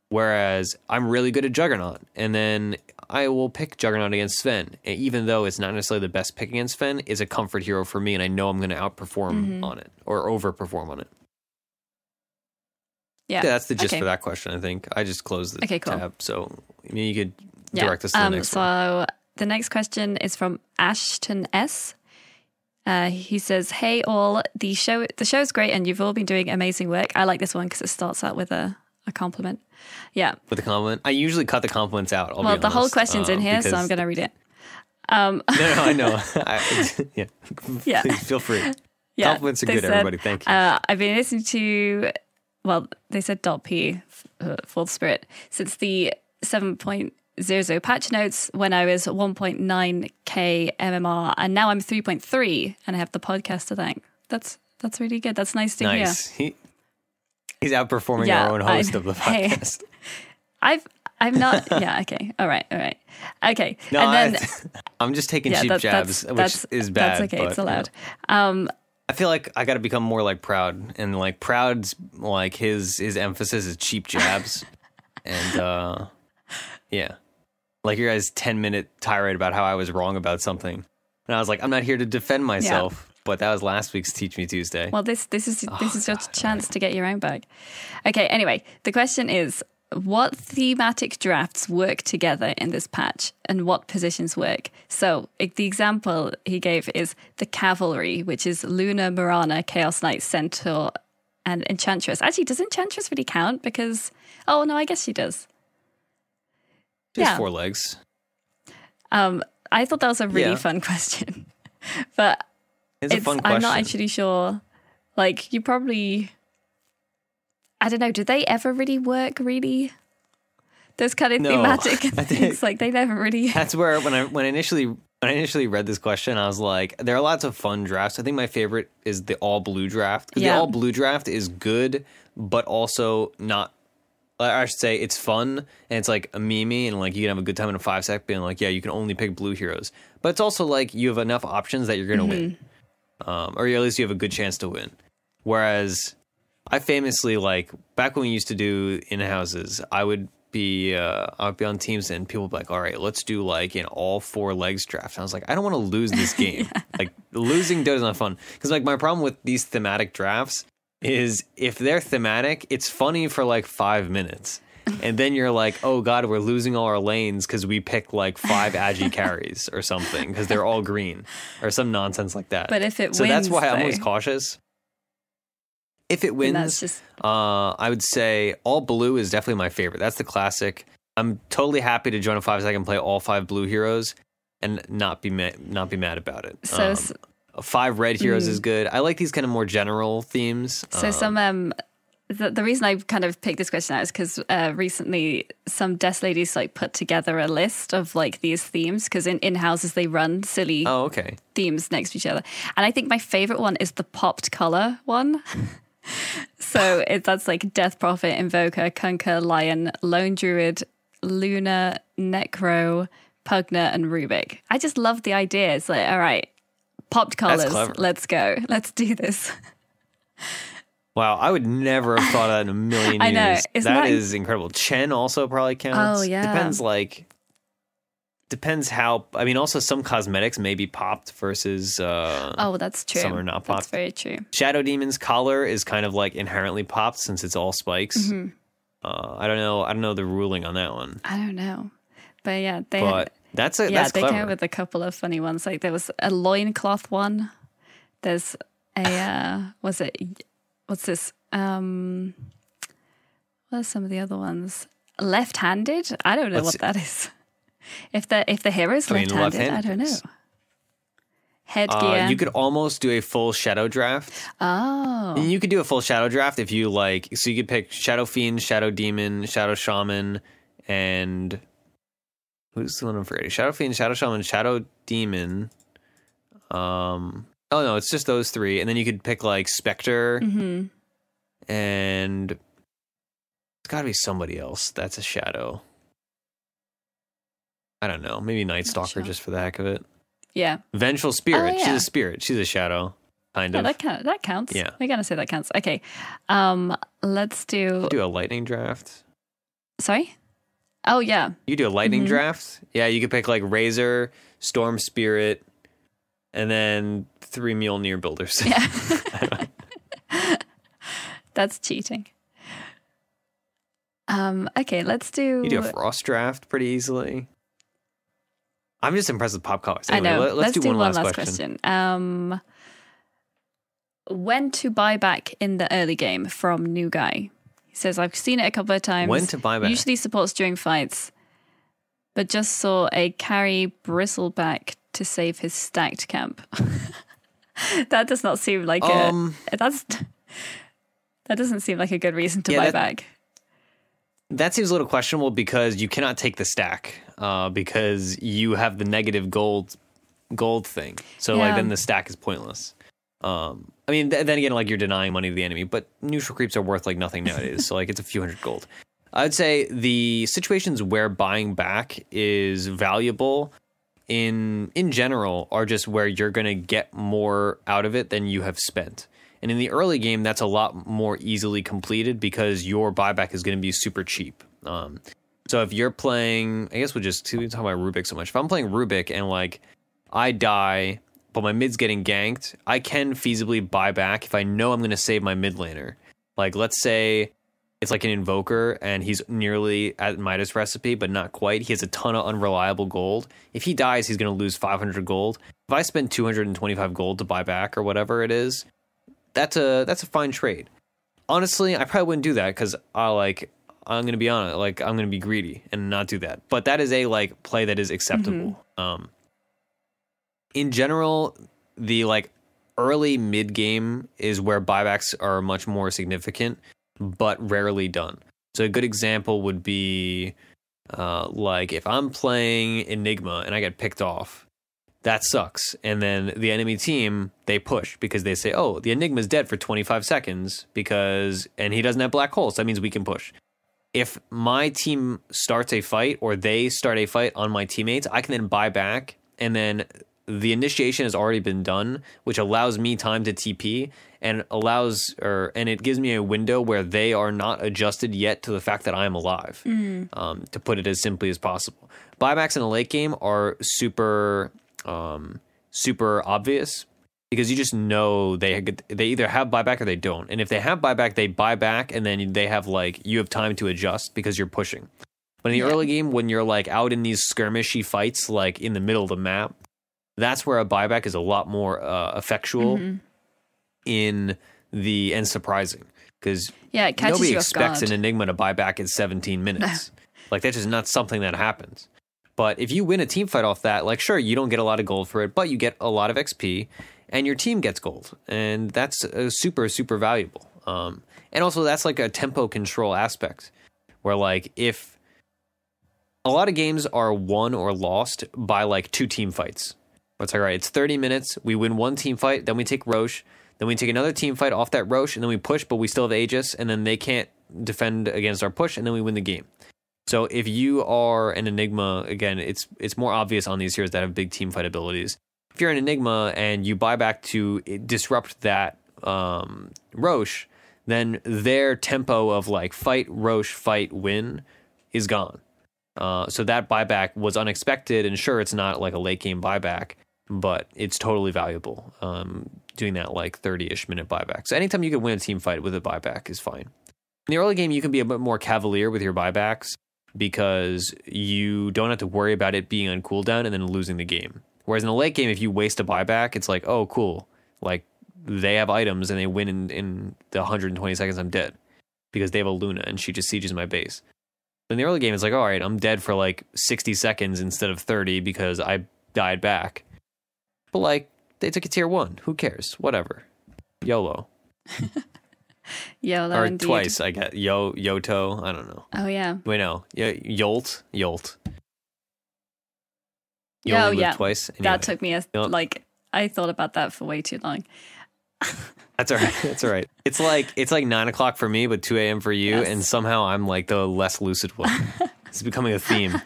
Whereas I'm really good at Juggernaut. And then I will pick Juggernaut against Sven. And even though it's not necessarily the best pick against Sven, it's a comfort hero for me, and I know I'm going to outperform on it or overperform on it. Yeah, that's the gist for that question, I think. I just closed the tab. So I mean, you could direct us to the next one. So the next question is from Ashton S. He says, "Hey all, the show is great and you've all been doing amazing work." I like this one because it starts out with a compliment. Yeah. With a compliment? I usually cut the compliments out. Well, the whole question's in here, so I'm going to read it. No, I know. Yeah. Please feel free. Yeah, compliments are good, everybody. Thank you. I've been listening to, well, they said .p, Fourth Spirit, since the 7.00 patch notes when I was 1.9k MMR, and now I'm 3.3, and I have the podcast to thank. That's really good. That's nice to hear. He's outperforming our own host of the podcast. Hey, I'm not. Yeah. Okay. All right. Okay. No, and then, I'm just taking cheap jabs, which is bad. That's okay. But, it's allowed. I feel like I got to become more like Proud, and like Proud's like his emphasis is cheap jabs, and yeah, like your guys' 10-minute tirade about how I was wrong about something, and I was like, I'm not here to defend myself. Yeah. But that was last week's Teach Me Tuesday. Well, this is your chance to get your own back. Okay, anyway, the question is, what thematic drafts work together in this patch and what positions work? So the example he gave is the Cavalry, which is Luna, Mirana, Chaos Knight, Centaur, and Enchantress. Actually, does Enchantress really count? Because, oh no, I guess she does. She has 4 legs. I thought that was a really fun question. But it's a fun question. I'm not actually sure. Like, you probably, I don't know, do they ever really work, really? Those kind of thematic things, like, they never really. That's where, when I initially read this question, I was like, there are lots of fun drafts. I think my favorite is the all blue draft. Because the all blue draft is good, but also not, I should say, it's fun, and it's like a meme, and like you can have a good time in a 5-sec being like, yeah, you can only pick blue heroes. But it's also like you have enough options that you're going to win. Or at least you have a good chance to win. Whereas I famously, like, back when we used to do in-houses, I would be on teams and people would be like, all right, let's do like an all 4 legs draft. And I was like, I don't want to lose this game. Like, losing is not fun. Because like my problem with these thematic drafts is if they're thematic, it's funny for like 5 minutes. And then you're like, oh God, we're losing all our lanes because we picked like 5 Agi carries or something because they're all green or some nonsense like that. But if it wins, so that's why I'm always cautious. If it wins, I would say all blue is definitely my favorite. That's the classic. I'm totally happy to join a 5-sec and play all 5 blue heroes and not be mad about it. So 5 red heroes is good. I like these kind of more general themes. So the reason I kind of picked this question out is because recently some desk ladies like put together a list of like these themes because in houses they run silly themes next to each other, and I think my favorite one is the popped color one. So that's like Death Prophet, Invoker, Kunkka, Lion, Lone Druid, Luna, Necro, Pugna, and Rubick. I just love the idea. It's like, all right, popped colors, let's go, let's do this. Wow, I would never have thought of that in a million years. I know. That is incredible. Chen also probably counts. Oh, yeah. Depends how, I mean, also some cosmetics may be popped versus that's true. Some are not popped. That's very true. Shadow Demon's collar is kind of like inherently popped since it's all spikes. Mm-hmm. I don't know the ruling on that one. I don't know. But yeah, that's they clever. came with a couple of funny ones. Like there was a loincloth one. There's a, what's this? What are some of the other ones? Left-handed? I don't know what that is. If the hero's left-handed, I don't know. headgear. You could almost do a full shadow draft. Oh. And you could do a full shadow draft if you like. So you could pick Shadow Fiend, Shadow Demon, Shadow Shaman, and who's the one I'm forgetting? Shadow Fiend, Shadow Shaman, Shadow Demon. Oh no, it's just those three. And then you could pick like Spectre, and it's got to be somebody else that's a shadow. I don't know. Maybe Night Stalker just for the heck of it. Yeah. Vengeful Spirit. She's a spirit. She's a shadow. Kind of. That counts. Yeah. We're going to say that counts. Okay. Let's do a lightning draft. Sorry? Oh, yeah. You do a lightning draft? Yeah, you could pick like Razor, Storm Spirit, and then 3 Mjolnir builders. Yeah. That's cheating. Okay, let's do... You do a Frost draft pretty easily. I'm just impressed with pop colors. Anyway, I know. Let's do one last question. When to buy back in the early game from New Guy. He says, I've seen it a couple of times. When to buy back? Usually supports during fights, but just saw a carry bristleback to save his stacked camp. That does not seem like that doesn't seem like a good reason to buy back. That seems a little questionable because you cannot take the stack because you have the negative gold thing. So like then the stack is pointless. I mean, then again, like you're denying money to the enemy, but neutral creeps are worth like nothing nowadays. So like it's a few hundred gold. I'd say the situations where buying back is valuable in general are just where you're going to get more out of it than you have spent. And in the early game, that's a lot more easily completed because your buyback is going to be super cheap. So if you're playing, I guess we'll talk about Rubick so much. If I'm playing Rubick and like I die, but my mid's getting ganked, I can feasibly buy back if I know I'm going to save my mid laner. Like let's say it's like an Invoker and he's nearly at Midas recipe, but not quite. He has a ton of unreliable gold. If he dies, he's going to lose 500 gold. If I spend 225 gold to buy back or whatever it is, that's a fine trade. Honestly, I probably wouldn't do that because I'm going to be honest, like I'm going to be greedy and not do that. But that is a like play that is acceptable. In general, the like early mid game is where buybacks are much more significant, but rarely done. So a good example would be like if I'm playing Enigma and I get picked off, that sucks. And then the enemy team, they push because they say, oh, the Enigma's dead for 25 seconds and he doesn't have black holes. So that means we can push. If my team starts a fight or they start a fight on my teammates, I can then buy back and then the initiation has already been done, which allows me time to TP and and it gives me a window where they are not adjusted yet to the fact that I'm alive, to put it as simply as possible. Buybacks in a late game are super obvious because you just know they either have buyback or they don't. And if they have buyback, they buy back and then they have you have time to adjust because you're pushing. But in the early game, when you're like out in these skirmishy fights, like in the middle of the map, that's where a buyback is a lot more effectual and surprising because nobody expects an Enigma to buy back in 17 minutes. Like that's just not something that happens. But if you win a team fight off that, like sure, you don't get a lot of gold for it, but you get a lot of XP and your team gets gold. And that's super, super valuable. And also that's like a tempo control aspect where like if a lot of games are won or lost by like 2 team fights. It's like, all right, it's 30 minutes. We win 1 team fight. Then we take Roche. Then we take another team fight off that Roche. And then we push, but we still have Aegis. And then they can't defend against our push. And then we win the game. So if you are an Enigma, again, it's more obvious on these heroes that have big team fight abilities. If you're an Enigma and you buy back to disrupt that Roche, then their tempo of like fight, Roche, fight, win is gone. So that buyback was unexpected. And sure, it's not like a late game buyback, but it's totally valuable doing that like 30-ish minute buyback. So anytime you can win a team fight with a buyback is fine. In the early game, you can be a bit more cavalier with your buybacks because you don't have to worry about it being on cooldown and then losing the game. Whereas in the late game, if you waste a buyback, it's like, oh, cool. Like they have items and they win in the 120 seconds I'm dead because they have a Luna and she just sieges my base. In the early game, it's like, all right, I'm dead for like 60 seconds instead of 30 because I died back. But like, They took a tier 1. Who cares? Whatever. YOLO. YOLO, or indeed. Twice, I get Yoto. I don't know. Oh, yeah. Wait, no. Yolt. You Oh, only yeah. live twice. Anyway. That took me I thought about that for way too long. That's all right. That's all right. It's like 9 o'clock for me, but 2 a.m. for you, Yes. and somehow I'm like the less lucid one. It's becoming a theme.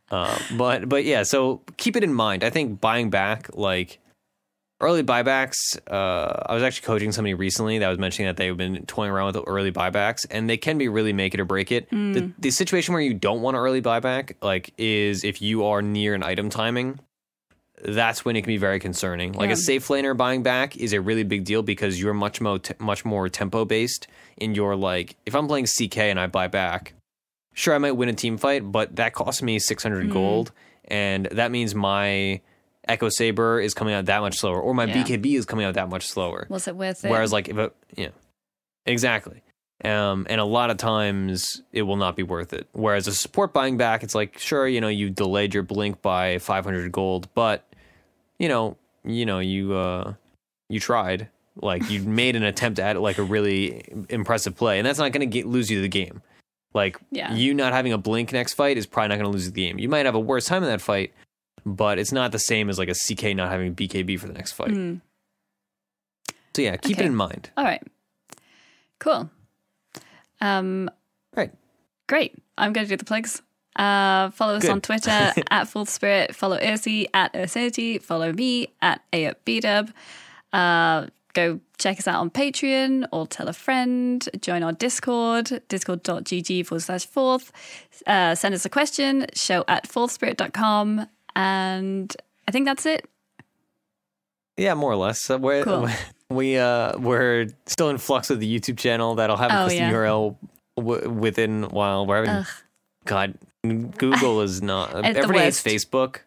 But yeah, so keep it in mind. I think buying back, like early buybacks, I was actually coaching somebody recently that was mentioning that they've been toying around with early buybacks, and they can be really make it or break it. The situation where you don't want an early buyback, like, is if you are near an item timing. That's when it can be very concerning. Like a safe laner buying back is a really big deal because you're much more tempo based in your, like, if I'm playing CK and I buy back, sure, I might win a team fight, but that costs me 600 gold, and that means my Echo Saber is coming out that much slower, or my BKB is coming out that much slower. Was it worth it? Whereas, like, exactly. And a lot of times it will not be worth it. Whereas a support buying back, it's like, sure, you delayed your blink by 500 gold, but you tried. Like, you made an attempt at like a really impressive play, and that's not going to lose you the game. Like, you not having a blink next fight is probably not going to lose you the game. You might have a worse time in that fight, but it's not the same as like a CK not having BKB for the next fight. So yeah, keep it in mind. All right. Cool. Right. Great. I'm going to do the plugs. Follow us on Twitter at Full Spirit. Follow Ursi at Ursinity. Follow me at AupBdub. Go check us out on Patreon or tell a friend. Join our Discord, discord.gg/fourth. Send us a question, show@fourthspirit.com. And I think that's it. Yeah, more or less. Cool. We're still in flux with the YouTube channel. That'll have a custom URL within a while. We're having, God, Google is not. Everybody hates Facebook.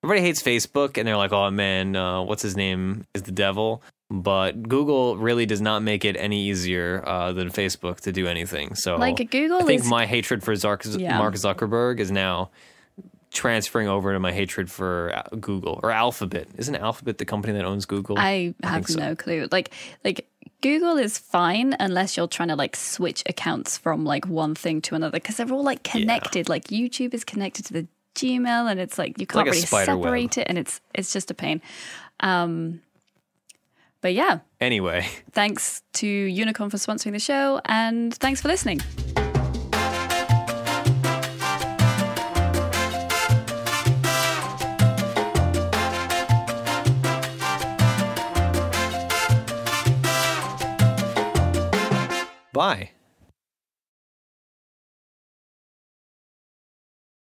Everybody hates Facebook, and they're like, "Oh man, what's his name is the devil." But Google really does not make it any easier than Facebook to do anything. So, like, Google, I think my hatred for Mark Zuckerberg is now transferring over to my hatred for Google or Alphabet. Isn't Alphabet the company that owns Google? I have no clue. Like Google is fine unless you're trying to like switch accounts from like one thing to another, because they're all like connected. Like YouTube is connected to the Gmail, and it's like you can't really separate it, and it's just a pain. But yeah. Anyway, thanks to Unicorn for sponsoring the show, and thanks for listening. Bye.